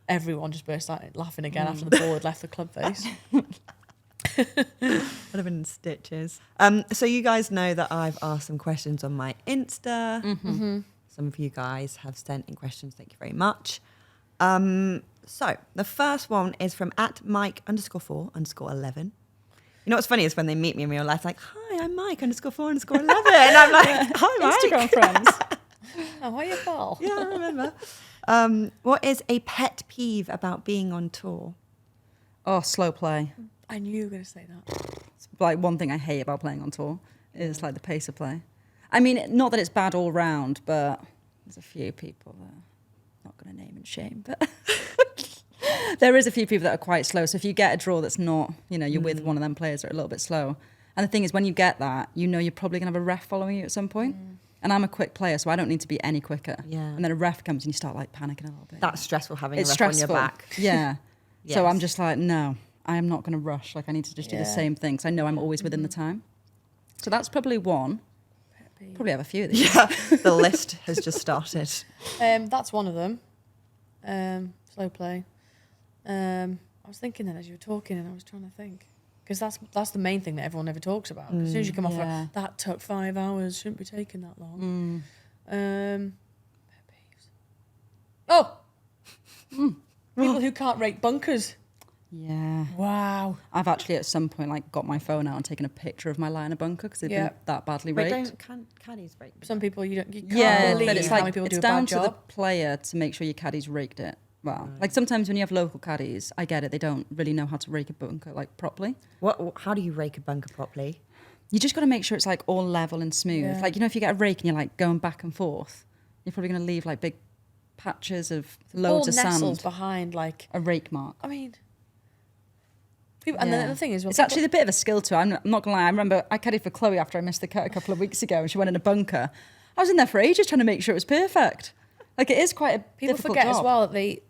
Everyone just burst out laughing again after the ball had left the club face. Would have been in stitches. So you guys know that I've asked some questions on my Insta. Mm-hmm. Some of you guys have sent in questions. Thank you very much. So the first one is from @Mike_4_11. You know what's funny is when they meet me in real life, like, hi, I'm Mike _4_11. And I'm like, hi, Mike. Instagram friends. Oh, how you fall? Yeah, I remember. What is a pet peeve about being on tour? Oh, slow play. I knew you were going to say that. It's like one thing I hate about playing on tour is like the pace of play. I mean, not that it's bad all round, but there's a few people that I'm not going to name and shame, but there is a few people that are quite slow. So if you get a draw that's not, you're with one of them players that are a little bit slow. And the thing is, when you get that, you're probably going to have a ref following you at some point. And I'm a quick player, so I don't need to be any quicker. Yeah. And then a ref comes and you start like panicking a little bit. That's stressful having It's a ref stressful. on your back. Yeah. So Yes. I'm just like, no, I am not going to rush. Like I need to just do the Yeah. same thing. So I know I'm always within the time. So that's probably one. Probably have a few of these. Yeah, the list has just started. That's one of them. Slow play. I was thinking then as you were talking, and I was trying to think, because that's the main thing that everyone never talks about. 'Cause as soon as you come off, yeah. that took 5 hours. Shouldn't be taking that long. Pet peeves. Oh, people who can't rate bunkers. Yeah. Wow. I've actually at some point like got my phone out and taken a picture of my line of bunker because they've Yeah. been that badly Wait, raked. caddies break? Some people you can't Yeah, believe but it's how like many people it's do a down bad to job. the player to make sure your caddy's raked it. Well, like sometimes when you have local caddies, I get it. They don't really know how to rake a bunker like properly. How do you rake a bunker properly? You just got to make sure it's like all level and smooth. Yeah. Like, you know, if you get a rake and you're like going back and forth, you're probably going to leave like big patches of loads of nestles sand. behind like, A rake mark. I mean, people, and then the thing is, it's actually a bit of a skill to it. I'm not gonna lie. I remember I caddied for Chloe after I missed the cut a couple of weeks ago, and she went in a bunker. I was in there for ages trying to make sure it was perfect. Like, it is quite a people difficult forget job. as well that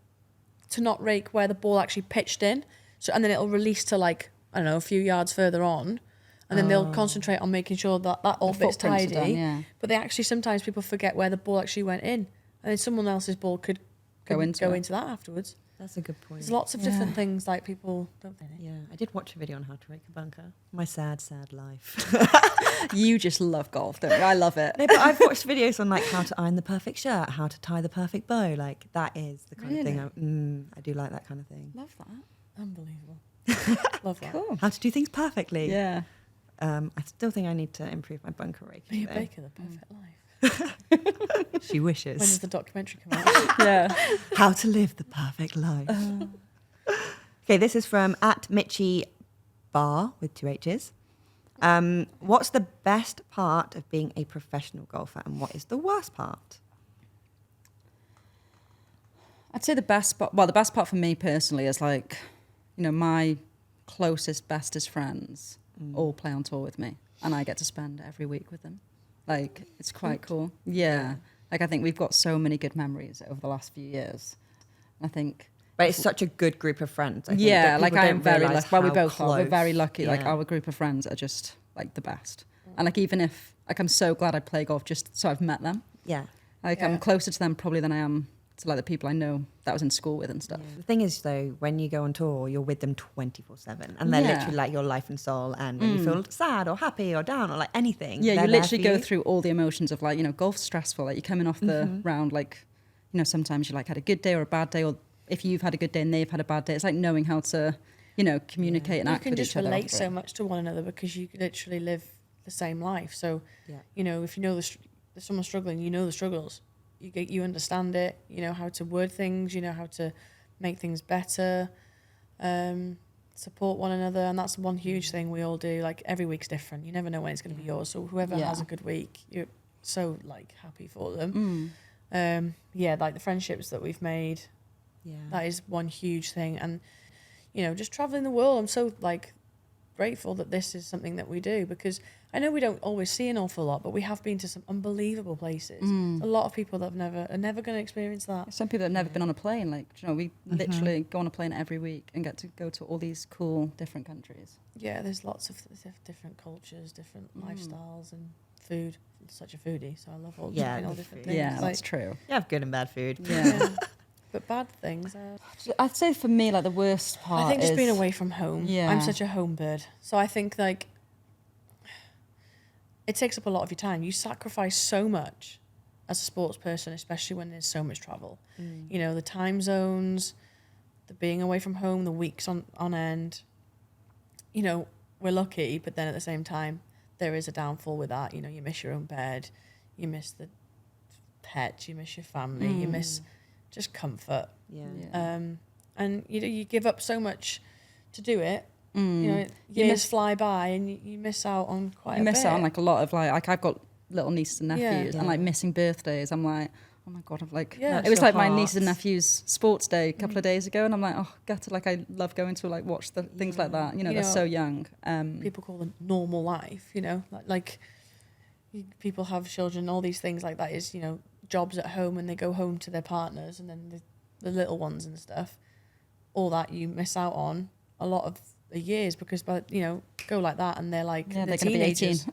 to not rake where the ball actually pitched in. So, and then it'll release to like, I don't know, a few yards further on. And then they'll concentrate on making sure that all The bit's footprints are tidy. done, yeah. But they actually, sometimes people forget where the ball actually went in. And then someone else's ball could Go into it. into that afterwards. That's a good point. There's lots of different things like people don't think. Yeah, I did watch a video on how to rake a bunker. My sad, sad life. You just love golf, don't you? I love it. No, but I've watched videos on like how to iron the perfect shirt, how to tie the perfect bow. Like that is the kind of thing I do like that kind of thing. Love that. Unbelievable. Love that. Cool. How to do things perfectly. Yeah. I still think I need to improve my bunker raking. Mia though. Baker, the perfect life. She When does wishes. the documentary come out? Yeah. How to live the perfect life. Okay, this is from @Mitchie Bar with 2 H's. What's the best part of being a professional golfer, and what is the worst part? I'd say the best part for me personally is like, you know, my closest, bestest friends all play on tour with me, and I get to spend every week with them. Like, it's quite cool. Yeah. Like, I think we've got so many good memories over the last few years. I think. But it's such a good group of friends. I think, Yeah, that like people I am don't very realise lucky. Well, we how both are. We're close. very lucky. Like, Yeah. our group of friends are just like the best. And like, even if like, I'm so glad I play golf just so I've met them. Yeah. Like, Yeah. I'm closer to them probably than I am to like the people I know that I was in school with and stuff. The thing is, though, when you go on tour, you're with them 24/7, and they're Yeah. literally like your life and soul. And when you feel sad or happy or down or like anything, Yeah, they're you there literally for go you. through all the emotions of like, you know, golf's stressful. Like, you're coming off the round, like, you know, sometimes you like had a good day or a bad day, or if you've had a good day and they've had a bad day, it's like knowing how to, you know, communicate and You act can with just each other. relate after so it. much to one another because you literally live the same life. So, Yeah. you know, if you know there's someone struggling, you know the struggles. You understand it. You know how to word things. You know how to make things better. Support one another, and that's one huge thing we all do. Like, every week's different. You never know when it's going to be yours. So whoever Yeah. has a good week, you're so like happy for them. Yeah, like the friendships that we've made. Yeah. That is one huge thing. And, you know, just traveling the world, I'm so like grateful that this is something that we do, because I know we don't always see an awful lot, but we have been to some unbelievable places. A lot of people that are never going to experience that. Some people have never been on a plane. Like, you know, we literally go on a plane every week and get to go to all these cool different countries. Yeah, there's lots of different cultures, different lifestyles, and food. I'm such a foodie, so I love all, Yeah, all the different food. things. Yeah, Like, that's true. You have good and bad food. Yeah. but bad things. I'd say for me, like, the worst part I think just is being away from home. Yeah. I'm such a home bird. So I think, like, it takes up a lot of your time. You sacrifice so much as a sports person, especially when there's so much travel. You know, the time zones, the being away from home, the weeks on end. You know, we're lucky, but then at the same time, there is a downfall with that. You know, you miss your own bed, you miss the pets, you miss your family, you miss just comfort. Yeah. And you give up so much to do it. You know, You years miss- fly by, and you miss out on quite you a miss bit. out on like a lot of like I've got little nieces and nephews Yeah. and like missing birthdays. I'm like, oh my god, I'm like, Yeah. it was Your like my heart. nieces and nephews' sports day a couple of days ago, and I'm like, oh, gutted. Like, I love going to like watch the things like that. You know, they're so young. People call them normal life. You know, people have children. All these things like that is, you know, jobs at home, and they go home to their partners, and then the little ones and stuff. All that you miss out on a lot of the years, because, you know, go like that, and they're like, Yeah, they're they're gonna be 18. teenagers.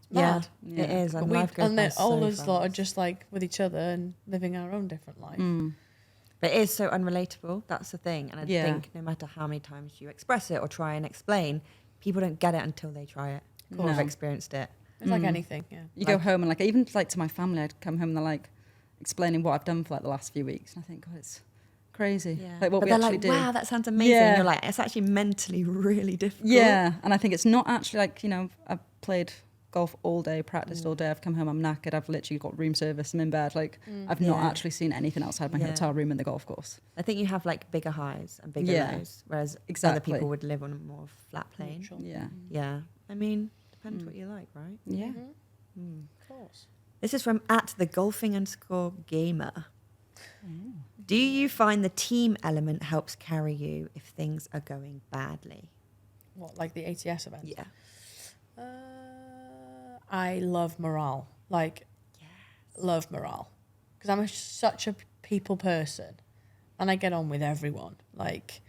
It's mad. Yeah, it is. But And life goes and by then all so those lot are fast. just like with each other and living our own different life. But it is so unrelatable. That's the thing. And I Yeah. think no matter how many times you express it or try and explain, people don't get it until they try it or have No. experienced it. It's like anything, yeah. You go home and like even like to my family, I'd come home and they're like explaining what I've done for like the last few weeks, and I think, oh, it's crazy. Like what but we they're actually like, do. wow, that sounds amazing. Yeah. You're like, it's actually mentally really difficult. Yeah, and I think it's not actually like, you know, I've played golf all day, practiced all day. I've come home, I'm knackered. I've literally got room service. I'm in bed. Like I've not actually seen anything outside my hotel room in the golf course. I think you have like bigger highs and bigger lows, whereas other people would live on a more flat plane. Neutral. Yeah. I mean, depends what you like, right? Yeah. Of course. This is from @thegolfing_gamer. Do you find the team element helps carry you if things are going badly? What, like the ATS event? Yeah. I love morale. Like, love morale. Because I'm such a people person. And I get on with everyone. Like,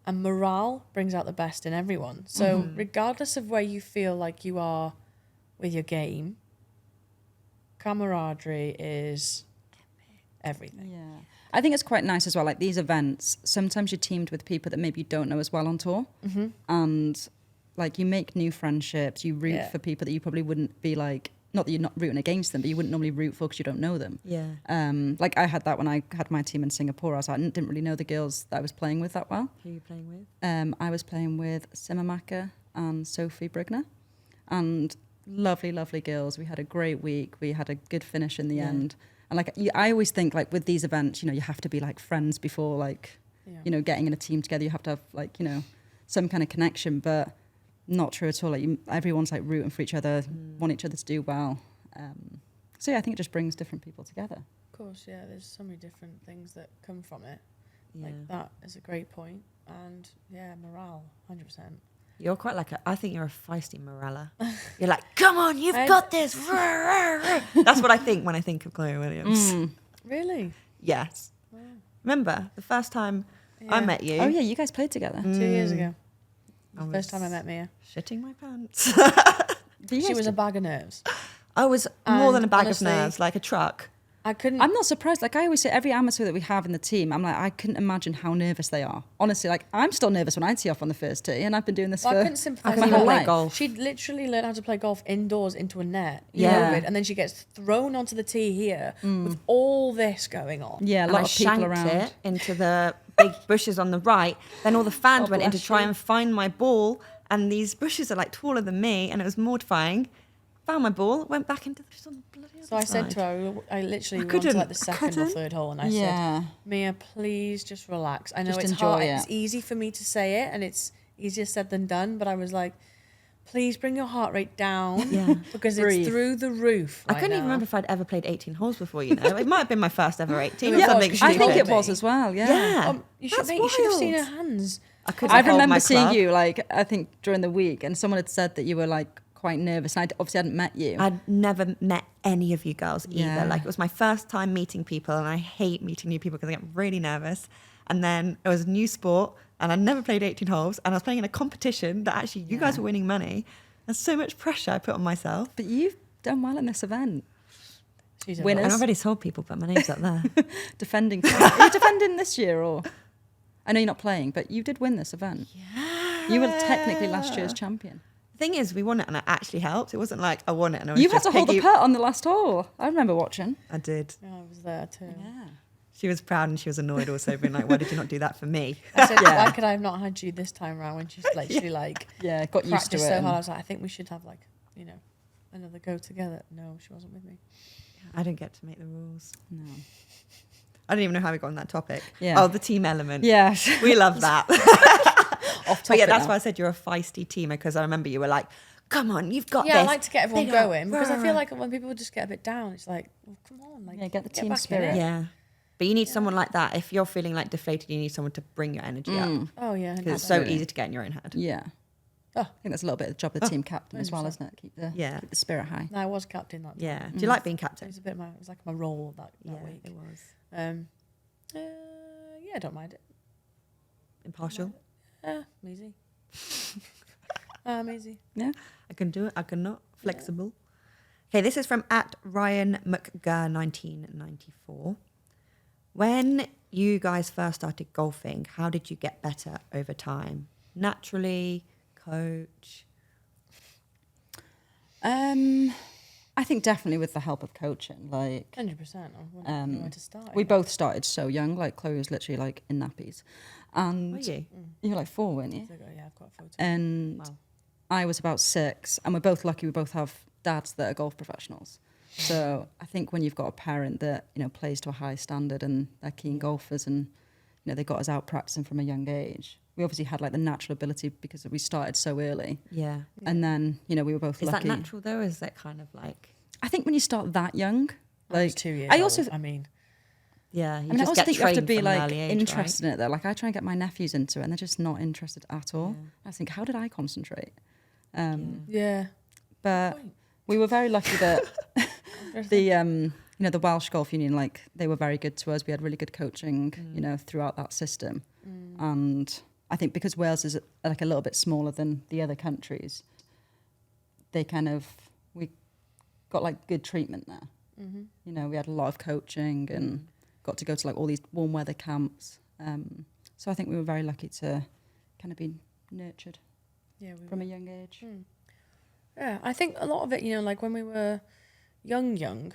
and morale brings out the best in everyone. So regardless of where you feel like you are with your game, camaraderie is everything. Yeah. I think it's quite nice as well. Like these events, sometimes you're teamed with people that maybe you don't know as well on tour. And like you make new friendships, you root for people that you probably wouldn't be like, not that you're not rooting against them, but you wouldn't normally root for because you don't know them. Yeah. Like I had that when I had my team in Singapore. I didn't really know the girls that I was playing with that well. Who are you playing with? I was playing with Simamaka and Sophie Brigner, and lovely, lovely girls. We had a great week. We had a good finish in the end. And like I always think like with these events, you know, you have to be like friends before like, you know, getting in a team together. You have to have like, you know, some kind of connection, but not true at all. Like everyone's like rooting for each other, want each other to do well. So yeah, I think it just brings different people together. Of course, yeah. There's so many different things that come from it. Yeah. Like that is a great point. And yeah, morale, 100%. You're quite like I think you're a feisty Morella. You're like, come on, you've got this. That's what I think when I think of Chloe Williams. Really? Yes. Wow. Remember the first time I met you? Oh yeah, you guys played together. 2 years ago. First time I met Mia. Shitting my pants. She was a bag of nerves. I was more than a bag honestly, of nerves, like a truck. I couldn't. I'm not surprised. Like I always say, every amateur that we have in the team, I'm like, I couldn't imagine how nervous they are. Honestly, like I'm still nervous when I tee off on the first tee, and I've been doing this I for couldn't sympathise my with whole her. life. Golf. She'd literally learned how to play golf indoors into a net. Yeah. COVID, and then she gets thrown onto the tee here with all this going on. Yeah, a And lot I of people shanked around. it into the big bushes on the right. Then all the fans went in to bless try you. and find my ball, and these bushes are like taller than me, and it was mortifying. Found my ball, went back into the bushes on the bloody other So I said side. to her, I literally went to couldn't. like the second or third hole, and I Yeah. said, Mia, please just relax. I know Just it's enjoy hard. it. It's easy for me to say it, and it's easier said than done. But I was like, please bring your heart rate down, because Breathe. it's through the roof. I right couldn't even now. remember if I'd ever played 18 holes before, you know. It might have been my first ever 18 or Yeah, something I stupid. I think it Stupid. was as well. Yeah. Yeah. You should, That's mate, you should have seen her wild. hands. I couldn't I hold remember my seeing club. you like I think during the week, and someone had said that you were like quite nervous. And I obviously hadn't met you. I'd never met any of you girls either. Yeah. Like it was my first time meeting people, and I hate meeting new people because I get really nervous. And then it was a new sport, and I'd never played 18 holes, and I was playing in a competition that actually you guys were winning money. There's so much pressure I put on myself. But you've done well in this event. She's a Winners. And I've already told people, but my name's up there. Defending. Are you defending this year or? I know you're not playing, but you did win this event. Yeah. You were technically last year's champion. The thing is, we won it, and it actually helped. It wasn't like I won it and I was You had just to hold the piggy- putt on the last hole. I remember watching. I did. Yeah, I was there too. Yeah. She was proud and she was annoyed also, being like, why did you not do that for me? I said, Yeah. why could I have not had you this time round? When she's like, she like Yeah, got used to practiced it. so and- hard. I was like, I think we should have like, you know, another go together. No, she wasn't with me. I didn't get to make the rules. No. I don't even know how we got on that topic. Yeah. Oh, the team element. Yeah. We love that. Off But yeah, topic that's now. why I said you're a feisty teamer, because I remember you were like, come on, you've got Yeah, this. I like to get everyone Big up. going, because I Rah, feel rah. like when people just get a bit down, it's like, well, come on, like Yeah, get the team back in spirit. it. Yeah. But you need someone like that. If you're feeling like deflated, you need someone to bring your energy up. Oh yeah, Because it's so Absolutely. easy to get in your own head. Yeah. Oh. I think that's a little bit of the job of the team captain as well, 100%. isn't it? Keep the Yeah. keep the spirit high. No, I was captain that time. Yeah. Do you like being It captain? was a bit my, it was like my role that Yeah, week. it was. Yeah, I don't mind it. Impartial. I'm easy. I'm easy. Yeah. I can do it. I can not. Flexible. Okay, this is from @RyanMcGurr1994. When you guys first started golfing, how did you get better over time? Naturally, coach? I think definitely with the help of coaching. Like 100%. I wouldn't know where to start. we both started so young. Like Chloe was literally like in nappies, and Were you? you were like 4, weren't you? Yeah, I've got a photo. And Wow. I was about 6, and we're both lucky we both have dads that are golf professionals. So I think when you've got a parent that, plays to a high standard and they're keen golfers and, they got us out practicing from a young age, we obviously had like the natural ability because we started so early. Yeah. And then, we were both lucky. Is that natural though? Or is that kind of like... I think when you start that young, I was 2 years old. Yeah, I also think you have to be like interested right? in it though. Like I try and get my nephews into it and they're just not interested at all. I think, how did I concentrate? But we were very lucky that the Welsh Golf Union, like they were very good to us. We had really good coaching, throughout that system. And I think because Wales is like a little bit smaller than the other countries, we got like good treatment there. We had a lot of coaching and got to go to like all these warm weather camps. So I think we were very lucky to kind of be nurtured from a young age. Yeah, I think a lot of it, like when we were young,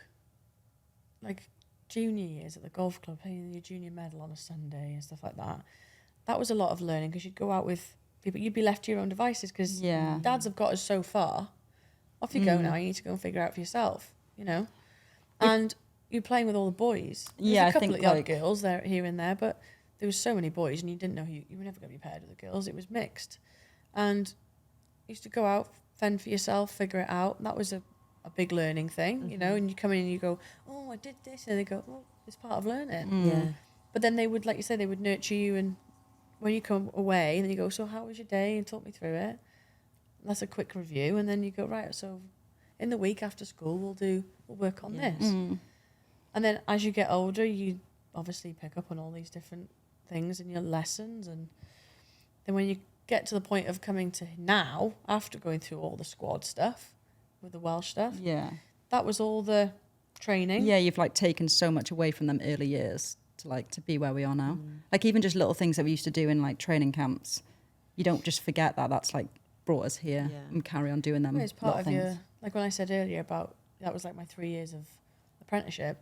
like junior years at the golf club, playing your junior medal on a Sunday and stuff like that, that was a lot of learning because you'd go out with people, you'd be left to your own devices because dads have got us so far. Off you go now, you need to go and figure out for yourself, And you're playing with all the boys. There's a couple of the other girls there, here and there, but there was so many boys and you didn't know you were never going to be paired with the girls. It was mixed. And you used to go out, fend for yourself, figure it out. And that was a big learning thing, and you come in and you go, oh, I did this. And they go, oh, it's part of learning. Yeah. But then they would, like you said, they would nurture you. And when you come away, and then you go, so how was your day? And talk me through it. And that's a quick review. And then you go, right, so in the week after school, we'll work on this. And then as you get older, you obviously pick up on all these different things in your lessons. And then when you get to the point of coming to now, after going through all the squad stuff with the Welsh stuff, that was all the training. Yeah, you've like taken so much away from them early years to be where we are now. Like even just little things that we used to do in like training camps, you don't just forget that that's like brought us here and carry on doing them. It's part of things. your, like when I said earlier about, that was like my 3 years of apprenticeship.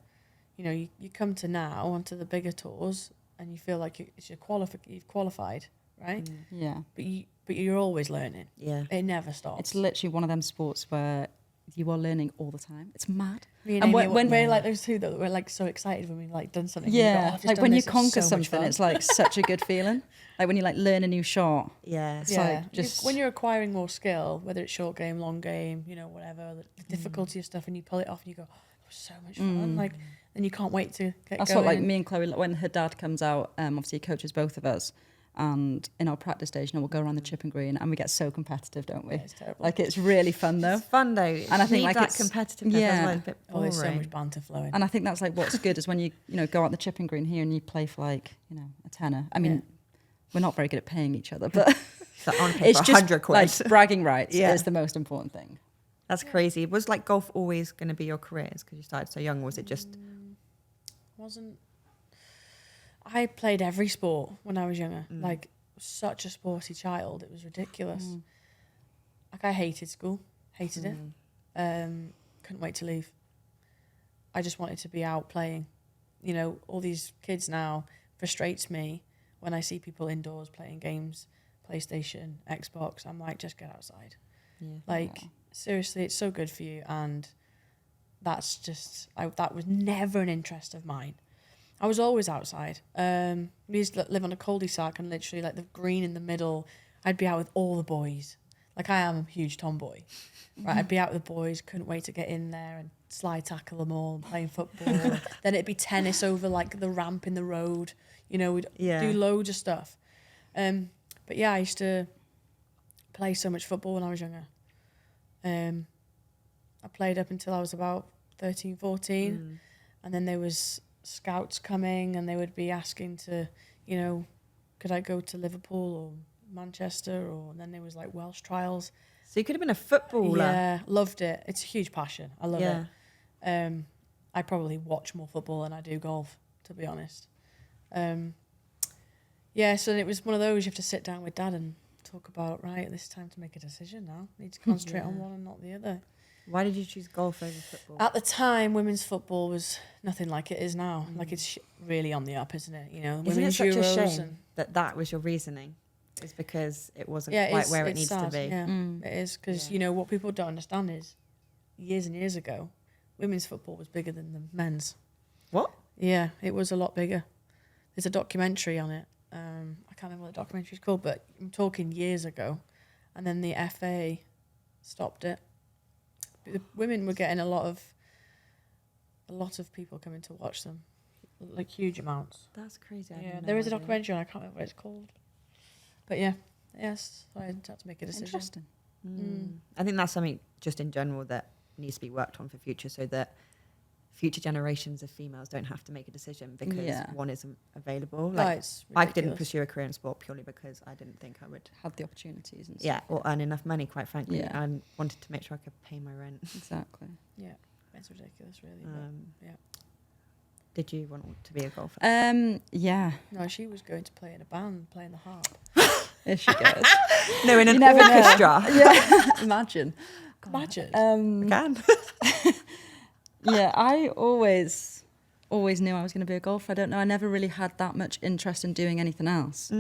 You come to now onto the bigger tours and you feel like you've qualified, right? Yeah. But you're always learning. Yeah. It never stops. It's literally one of them sports where you are learning all the time. It's mad. And when we're like those two that we're like so excited when we've like done something. Yeah. Go, like when you conquer something, it's like such a good feeling. Like when you like learn a new shot. Yeah. It's like just when you're acquiring more skill, whether it's short game, long game, whatever, the difficulty of stuff, and you pull it off and you go, oh, it was so much fun. Like, and you can't wait to get That's going. what like me and Chloe, when her dad comes out, obviously he coaches both of us. And in our practice stage, we'll go around the chipping green and we get so competitive, don't we? Yeah, it's terrible. Like it's really fun though. It's fun though. And I think like that it's competitiveness as well. It's a bit boring. There's so much banter flowing. And I think that's like what's good is when you go out the chipping green here and you play for like a tenner. I mean, we're not very good at paying each other, but So on paper, it's just 100 quid. like bragging rights is the most important thing. That's crazy. Was like golf always going to be your careers because you started so young? Or was it just... I played every sport when I was younger. Like such a sporty child. It was ridiculous. Like I hated school. Hated it. Couldn't wait to leave. I just wanted to be out playing. All these kids now frustrates me when I see people indoors playing games, PlayStation, Xbox. I'm like, just get outside. Seriously, it's so good for you. And that's just, that was never an interest of mine. I was always outside. We used to live on a cul-de-sac and literally like the green in the middle, I'd be out with all the boys. Like I am a huge tomboy. Right, I'd be out with the boys, couldn't wait to get in there and slide tackle them all and playing football. Then it'd be tennis over like the ramp in the road. We'd do loads of stuff. But yeah, I used to play so much football when I was younger. I played up until I was about 13, 14. And then there was scouts coming and they would be asking to, could I go to Liverpool or Manchester? Or then there was like Welsh trials. So you could have been a footballer. Yeah, loved it. It's a huge passion. I love it. I probably watch more football than I do golf, to be honest. So it was one of those you have to sit down with Dad and talk about, right, this is time to make a decision now. Need to concentrate on one and not the other. Why did you choose golf over football? At the time, women's football was nothing like it is now. Like it's really on the up, isn't it? Isn't it such a shame that was your reasoning? is because it wasn't Yeah, quite where it needs sad. to be. Yeah, it is because Yeah. you know what people don't understand is years and years ago, women's football was bigger than the men's. What? Yeah, it was a lot bigger. There's a documentary on it. I can't remember what the documentary's called, but I'm talking years ago, and then the FA stopped it. The women were getting a lot of people coming to watch them, like huge amounts. That's crazy. Yeah, there is a documentary, and I can't remember what it's called. But yeah, yes, I had to make a decision. Interesting. I think that's something just in general that needs to be worked on for future, so that future generations of females don't have to make a decision because one isn't available. Like, It's I didn't ridiculous. pursue a career in sport purely because I didn't think I would. Had the opportunities and Yeah, stuff. or earn enough money, quite frankly. Yeah. And wanted to make sure I could pay my rent. Exactly. Yeah, it's ridiculous, really. Yeah. Did you want to be a golfer? Yeah. No, she was going to play in a band, playing the harp. There she goes. No, in an never know. orchestra. Yeah. Imagine. Imagine. Can. Yeah, I always knew I was going to be a golfer. I don't know. I never really had that much interest in doing anything else.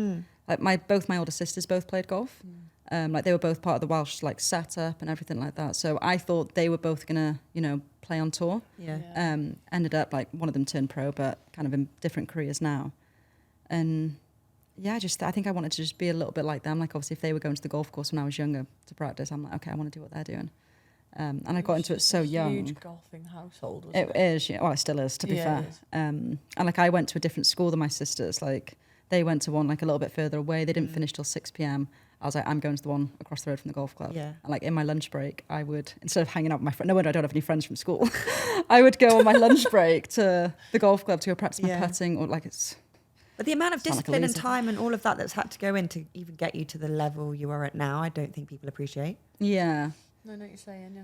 Like both my older sisters both played golf. Like they were both part of the Welsh like setup and everything like that. So I thought they were both gonna, play on tour. Yeah. Ended up like one of them turned pro, but kind of in different careers now. And yeah, I think I wanted to just be a little bit like them. Like obviously, if they were going to the golf course when I was younger to practice, I'm like, okay, I want to do what they're doing. And I got into it so young. Huge golfing household. Wasn't It is, yeah. Well, it still is, to be fair. it is. And like I went to a different school than my sisters. Like they went to one like a little bit further away. They didn't finish till 6 p.m. I was like, I'm going to the one across the road from the golf club. Yeah. And like in my lunch break, I would, instead of hanging out with my friend, no wonder I don't have any friends from school. I would go on my lunch break to the golf club to go practice my putting, or like it's. But the amount of Sound like a discipline and loser. time and all of that's had to go in to even get you to the level you are at now, I don't think people appreciate. Yeah. No, I know what you're saying, yeah.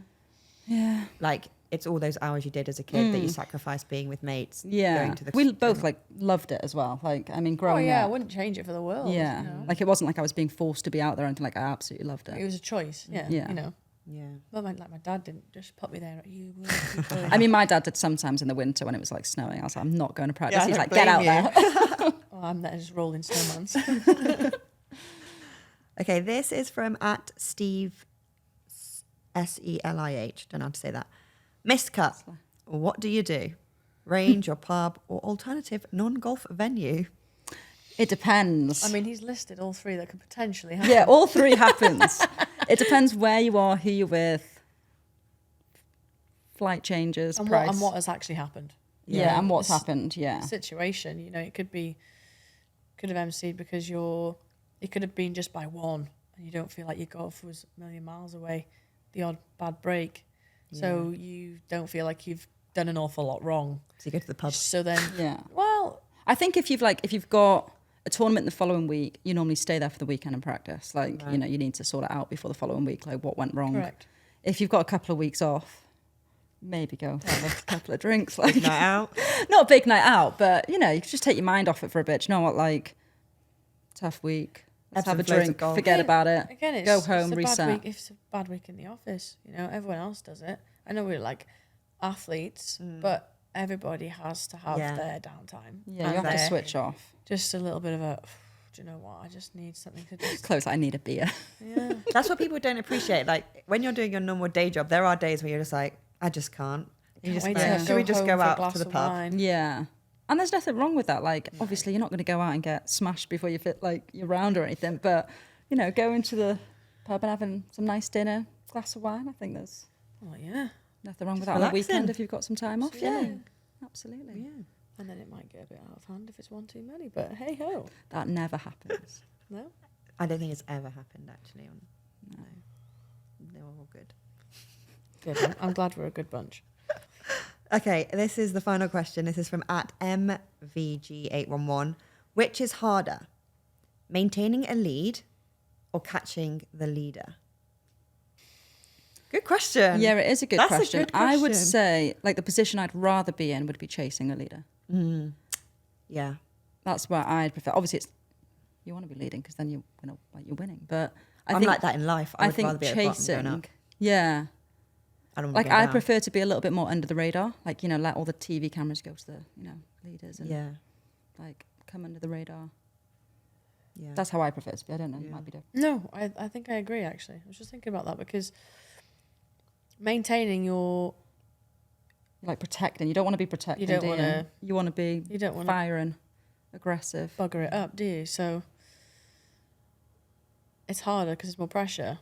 Yeah. Like, it's all those hours you did as a kid that you sacrificed being with mates. Yeah. Going to the We both like loved it as well. Like, I mean, Oh growing yeah, I up. wouldn't change it for the world. Yeah. You know? Like it wasn't like I was being forced to be out there or anything. Like I absolutely loved It it. was a choice. Yeah. Yeah. You know. Yeah. But my dad didn't just put me there. You will keep going. I mean, my dad did sometimes in the winter when it was like snowing. I was like, I'm not going to practice. Yeah, I He's don't like, get out blame there. Oh, I'm there just rolling snowmans. Okay, this is from @Steve SELIH. Don't know how to say that. Missed cut. What do you do? Range or pub or alternative non-golf venue? It depends. I mean, he's listed all three that could potentially happen. yeah, all three happens. It depends where you are, who you're with, flight changes, and price. what has actually happened. Yeah, and what's It's- happened. Yeah. Situation, you know, it could have emceed because it could have been just by one and you don't feel like your golf was a million miles away, the odd bad break. So you don't feel like you've done an awful lot wrong. So you go to the pub. So then, Yeah. well, I think if you've got a tournament the following week, you normally stay there for the weekend and practice. Like, Right. you need to sort it out before the following week, like what went wrong. correct. If you've got a couple of weeks off, maybe go have a couple of drinks. Like, Night out. not a big night out, but you can just take your mind off it for a bit. Do you know what? Like, tough week. Let's Ebbs have a and flows of drink. golf. Forget about it. Again, it's Go home, it's a reset. Bad week, if it's a bad week in the office, everyone else does it. I know we're like athletes, but everybody has to have Yeah. their downtime. Yeah, And you have to their- switch off. Just a little bit of a. Do you know what? I just need something to just. Close. I need a beer. Yeah. That's what people don't appreciate. Like, when you're doing your normal day job, there are days where you're just like, I just can't. You just Wait go, to should we just home go for a out glass to the of pub? wine? Yeah. And there's nothing wrong with that. Like, obviously, you're not going to go out and get smashed before you fit like your round or anything. But, go into the pub and having some nice dinner, glass of wine. I think there's Oh yeah. nothing wrong with Just that on the relaxing. weekend if you've got some time off. Yeah, Chilling. absolutely. Yeah. And then it might get a bit out of hand if it's one too many. But hey ho, That never happens. no. I don't think it's ever happened, actually. No. They were all good. Good. I'm glad we're a good bunch. Okay, this is the final question. This is from @MVG811. Which is harder, maintaining a lead or catching the leader? Good question. Yeah, it is a good That's a question. good I would question. say, like, the position I'd rather be in would be chasing a leader. Yeah. That's where I'd prefer. Obviously, you want to be leading because then you're winning. But I'm like that in life. I would think rather be at the bottom chasing. going up. Yeah. I don't want Like to go I down. prefer to be a little bit more under the radar. Like, let all the TV cameras go to the, leaders and Yeah. like come under the radar. Yeah. That's how I prefer to be. I don't know. It Yeah. might be different. No, I think I agree, actually. I was just thinking about that because maintaining your... You're like protecting. You don't want to be protecting. You don't do want to... You want to be You don't want to firing, aggressive. bugger it up, do you? So it's harder because it's more pressure,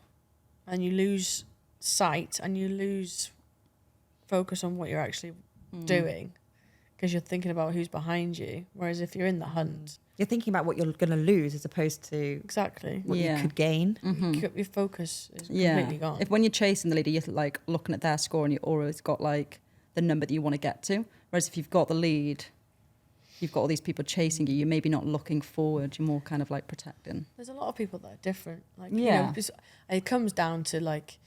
and you lose sight and you lose focus on what you're actually doing because you're thinking about who's behind you. Whereas if you're in the hunt, You're thinking about what you're going to lose as opposed to exactly, what Yeah. you could gain. your focus is Yeah. completely gone. If when you're chasing the leader, you're like looking at their score and you always got like the number that you want to get to. Whereas if you've got the lead, you've got all these people chasing you. You're maybe not looking forward. You're more kind of like protecting. There's a lot of people that are different. Like, Yeah. It comes down to like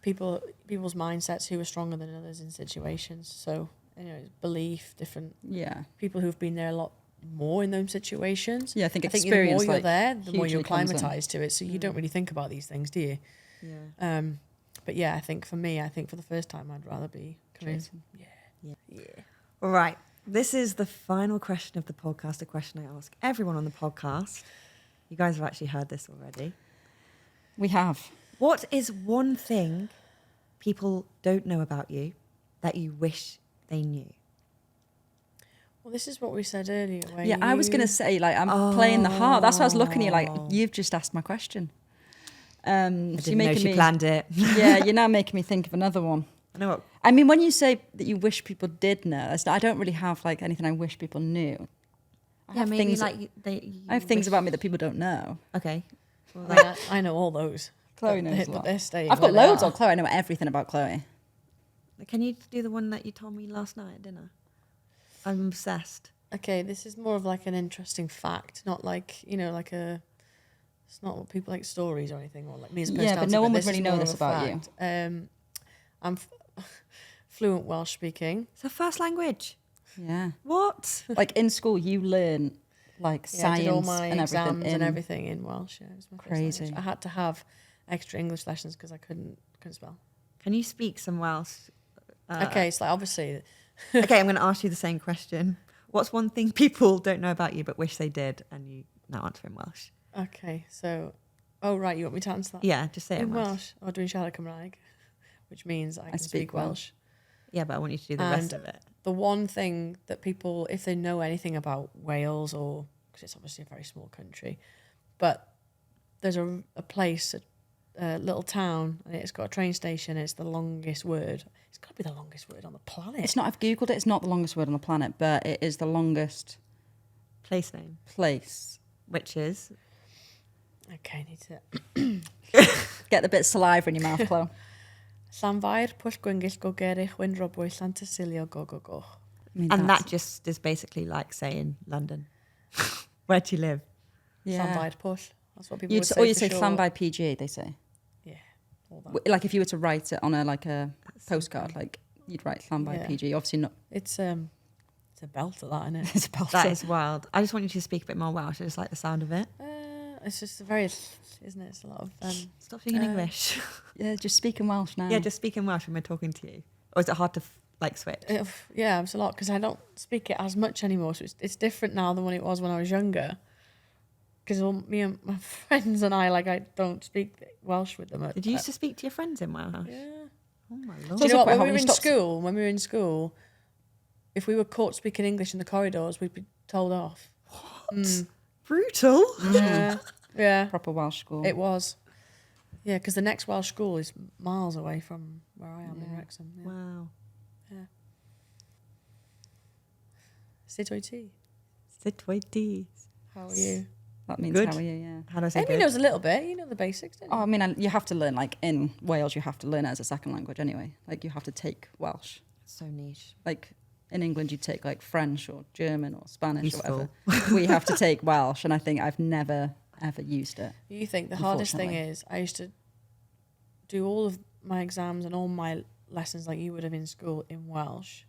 people's mindsets, who are stronger than others in situations. So, it's belief, different Yeah. people who've been there a lot more in those situations. Yeah, I think the experience, more you're like, there, the more you're hugely comes in. acclimatized to it. So you don't really think about these things, do you? Yeah. But yeah, I think for me, for the first time, I'd rather be coming. Chasing. Yeah. All right. This is the final question of the podcast, a question I ask everyone on the podcast. You guys have actually heard this already. We have. What is one thing people don't know about you that you wish they knew? Well, this is what we said earlier. Where Yeah, I was going to say, like, I'm playing the heart. That's why I was looking at you like, you've just asked my question. I didn't know she planned it. Yeah, you're now making me think of another one. I know what. I mean, when you say that you wish people did know, I don't really have like anything I wish people knew. I have maybe things, like I have things about me that people don't know. Okay. Well, I know all those. Chloe knows a but lot. they're staying I've got where they loads are. on Chloe. I know everything about Chloe. can you do the one that you told me last night at dinner? I'm obsessed. Okay, this is more of like an interesting fact, not like, like it's not what people like stories or anything, or like me as a personality. Yeah, but no one would this really is know more this of a about you. fact. I'm fluent Welsh speaking. It's a first language. Yeah. What? Like in school, you learn like Yeah, I science did all my and everything. exams and everything in Welsh. Yeah, it was my first Crazy. language. I had to have extra English lessons because I couldn't spell. Can you speak some Welsh? Okay, it's like obviously Okay, I'm going to ask you the same question. What's one thing people don't know about you but wish they did, and you now answer in Welsh? Okay, so oh right, you want me to answer that? Yeah, just say it In in Welsh. Welsh, or dwi'n siarad Cymraeg, which means I can speak speak Welsh. Yeah, but I want you to do the rest of it. The one thing that people, if they know anything about Wales, or because it's obviously a very small country, but there's a place, a little town, and it's got a train station. It's the longest word. It's got to be the longest word on the planet. It's not. I've googled it. It's not the longest word on the planet, but it is the longest Place name, place. which is Okay, I need to. Get the bit of saliva in your mouth, Chloe. Llanfair, Pwll Gwyngyll, Gogerich, Wynrobwy, Llantysilio, Gogogoch. I mean, and that's- that just is basically like saying London. Where do you live? yeah. Llanfair, Pwll. That's what people You'd would say, say. or you for say sure. slam by PG. They say. Yeah, all that. Like if you were to write it on a postcard, like you'd write slam by Yeah. PG. Obviously not. It's a belt of that, isn't it? It's about That is wild. I just want you to speak a bit more Welsh. I just like the sound of it. It's just a very, isn't it? It's a lot of. Stop speaking English. Yeah, just speaking Welsh now. Yeah, just speak in Welsh when we're talking to you. Or is it hard to switch? Yeah, it's a lot because I don't speak it as much anymore. So it's different now than when it was when I was younger. Because me and my friends and I don't speak Welsh with them. Did you used to speak to your friends in Welsh? Yeah. Oh my Do lord. you know what? quite When hard we when were you in school, if we were caught speaking English in the corridors, we'd be told off. What? Brutal. Yeah, yeah, proper Welsh school. it was. Yeah, because the next Welsh school is miles away from where I am in Yeah. Wrexham. Yeah. Wow. Yeah. Sut wyt ti? Sut wyt ti? How are you? That means Good. how are you? Yeah. How do I say Amy good? knows a little bit. You know the basics, don't you? Oh, I mean, you have to learn, like, in Wales, you have to learn it as a second language anyway. Like, you have to take Welsh. So niche. Like, in England, you take, like, French or German or Spanish Useful. or whatever. We have to take Welsh, and I think I've never, ever used it. You think the hardest thing Unfortunately. is I used to do all of my exams and all my lessons like you would have in school in Welsh,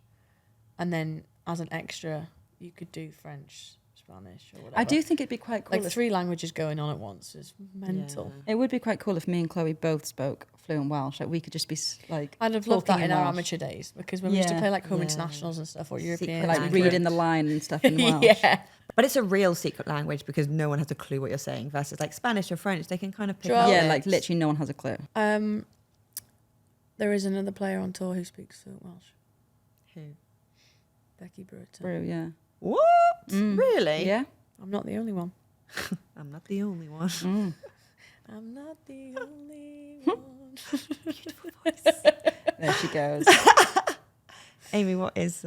and then as an extra you could do French, Spanish or whatever. I do think it'd be quite cool. like if- 3 languages going on at once is mental. Yeah. It would be quite cool if me and Chloe both spoke fluent Welsh. Like, we could just be, like, I'd have loved that talking in our Welsh. amateur days because when we used to Yeah. play like home Yeah. internationals and stuff or European, Secret Like, language. reading the line and stuff in Welsh. yeah, But it's a real secret language because no one has a clue what you're saying versus like Spanish or French. They can kind of pick up. Yeah, it. like literally no one has a clue. There is another player on tour who speaks Welsh. Who? Becky Burton. True, yeah. What? Really? Yeah. I'm not the only one. I'm not the only one. I'm not the only one. Beautiful voice. There she goes. Amy, what is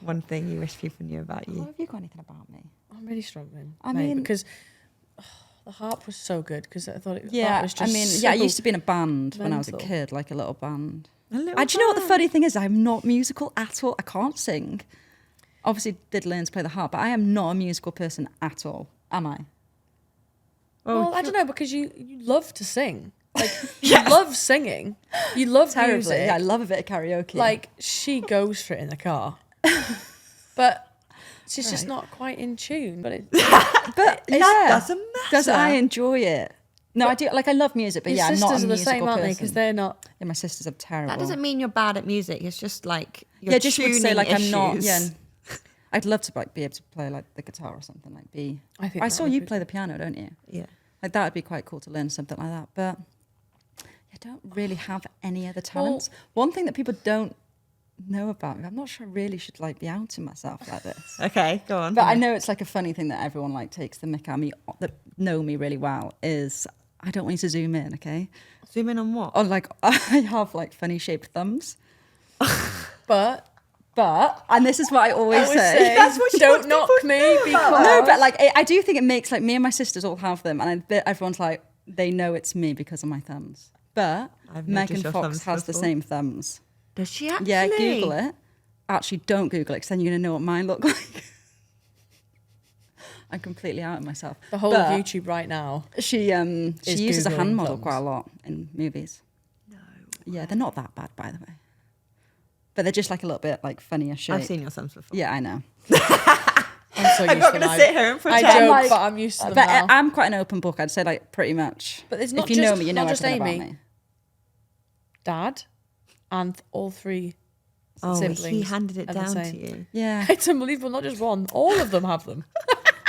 one thing you wish people knew about you? Have you got anything about me? I'm really struggling. I mean, because the harp was so good because I thought it Yeah, was just I mean, I used to be in a band when I was a mental. kid, like a little band. A little Do you know what the band. funny thing is? I'm not musical at all. I can't sing. Obviously, did learn to play the harp, but I am not a musical person at all. Am I? Well, I don't know, because you love to sing. Like, you love singing. You love Terribly. music. Yeah, I love a bit of karaoke. Like, she goes for it in the car. But she's just not quite in tune. But but That doesn't matter. Does I enjoy it? No, I do. Like, I love music, but your yeah, I'm not a sisters are the musical same, aren't they? person. Because they're not. Yeah, my sisters are terrible. That doesn't mean you're bad at music. It's just like you're Yeah, just would say tuning like issues. I'm not. Yeah, I'd love to like be able to play like the guitar or something. Like be. I think I that saw would you be play the piano, don't you? Yeah. Like that would be quite cool to learn something like that. But I don't really have any other talents. One thing that people don't know about me, I'm not sure I really should like be outing myself like this. Okay, go on. But I know it's like a funny thing that everyone like takes the mick out of me that know me really well is I don't want you to zoom in, okay? Zoom in on what? Or like I have like funny shaped thumbs. But And this is what I always say. That's what you don't want knock people to me know because about. No, but like I do think it makes like me and my sisters all have them, and everyone's like they know it's me because of my thumbs. But I've noticed Megan your Fox thumbs has the before. same thumbs. Does she actually? Yeah, Google it. Actually, don't Google it because then you're gonna know what mine look like. I'm completely out of myself. the whole But of YouTube right now. She uses a Googling hand model thumbs. quite a lot in movies. No. Yeah, they're not that bad, by the way. But they're just like a little bit like funnier shape. I've seen your thumbs before. Yeah, I know. I'm so used I'm not to going to them. sit here and I pretend. joke, like- but I'm used to them But now. I'm quite an open book. I'd say like pretty much. But it's not if you know just- me, you know not just everything Amy. about me. Dad and all three Oh, siblings. he handed it are the down same. to you. Yeah, It's unbelievable. Not just one. All of them have them.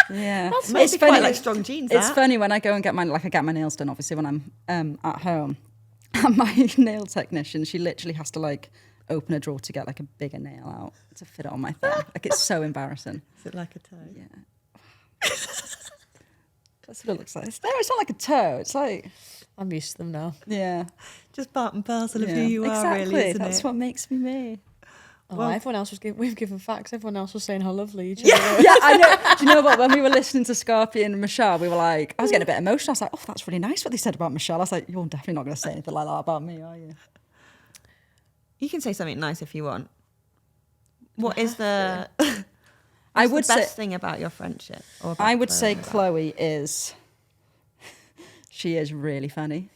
yeah. It must be quite like strong genes. It's that. funny when I go and get my nails done. Obviously, when I'm at home, and my nail technician, she literally has to like open a drawer to get like a bigger nail out to fit it on my thumb. Like it's so embarrassing. Is it like a toe? Yeah. That's what it looks like. It's not like a toe. It's like, I'm used to them now. yeah. Just part and parcel of Yeah. who you exactly. are, really, isn't That's it? what makes me me. Oh, Well- everyone else was we've given facts. Everyone else was saying how lovely each other were. Yeah, I know. Do you know what? When we were listening to Scarpian and Michelle, we were like, I was getting a bit emotional. I was like, oh, that's really nice what they said about Michelle. I was like, you're definitely not going to say anything like that about me, are you? You can say something nice if you want. What is the? I what's would the say best thing about your friendship. Or about I would say Chloe? Chloe is. She is really funny.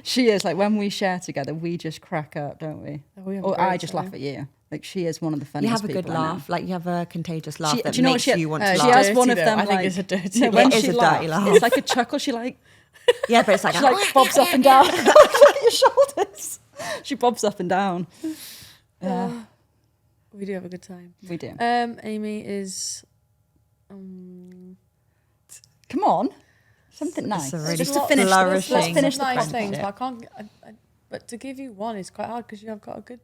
She is like when we share together, we just crack up, don't we? We have a Or great I just time. laugh at you. Like she is one of the You funniest have a good people I know. laugh. Like you have a contagious laugh that do you know what makes she- you want to she She laugh. has Dirty one of though. them. I think like, it's a dirty no, laugh. when It is she a dirty laughs, laugh. it's like a chuckle. She like Yeah, but it's like, she like bobs up and down. Look at your shoulders. She bobs up and down. We do have a good time. We do. Amy is. Come on, something nice. a really Just to finish. flourishing Let's finish the nice friendship. things, but I can't. But to give you one is quite hard because you have got a good.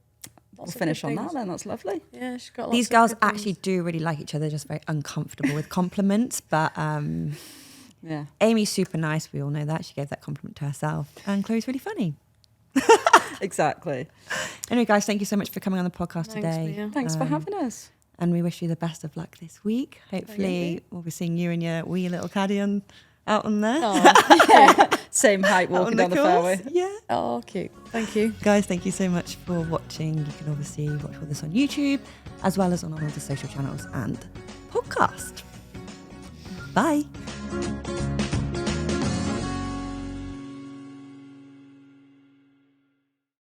We'll finish on that then. That's lovely. Yeah, she's got. these lots of girls good things. actually do really like each other. Just very uncomfortable with compliments. But Yeah. Amy's super nice. We all know that. She gave that compliment to herself. And Chloe's really funny. Exactly. Anyway, guys, thank you so much for coming on the podcast Thanks, today. Mia. Thanks for having us. And we wish you the best of luck this week. Hopefully, we'll be seeing you and your wee little caddy out on there. Oh, Same height Out on walking down the course. fairway. Yeah. oh, cute. Thank you. Guys, thank you so much for watching. You can obviously watch all this on YouTube, as well as on all the social channels and podcast. Bye.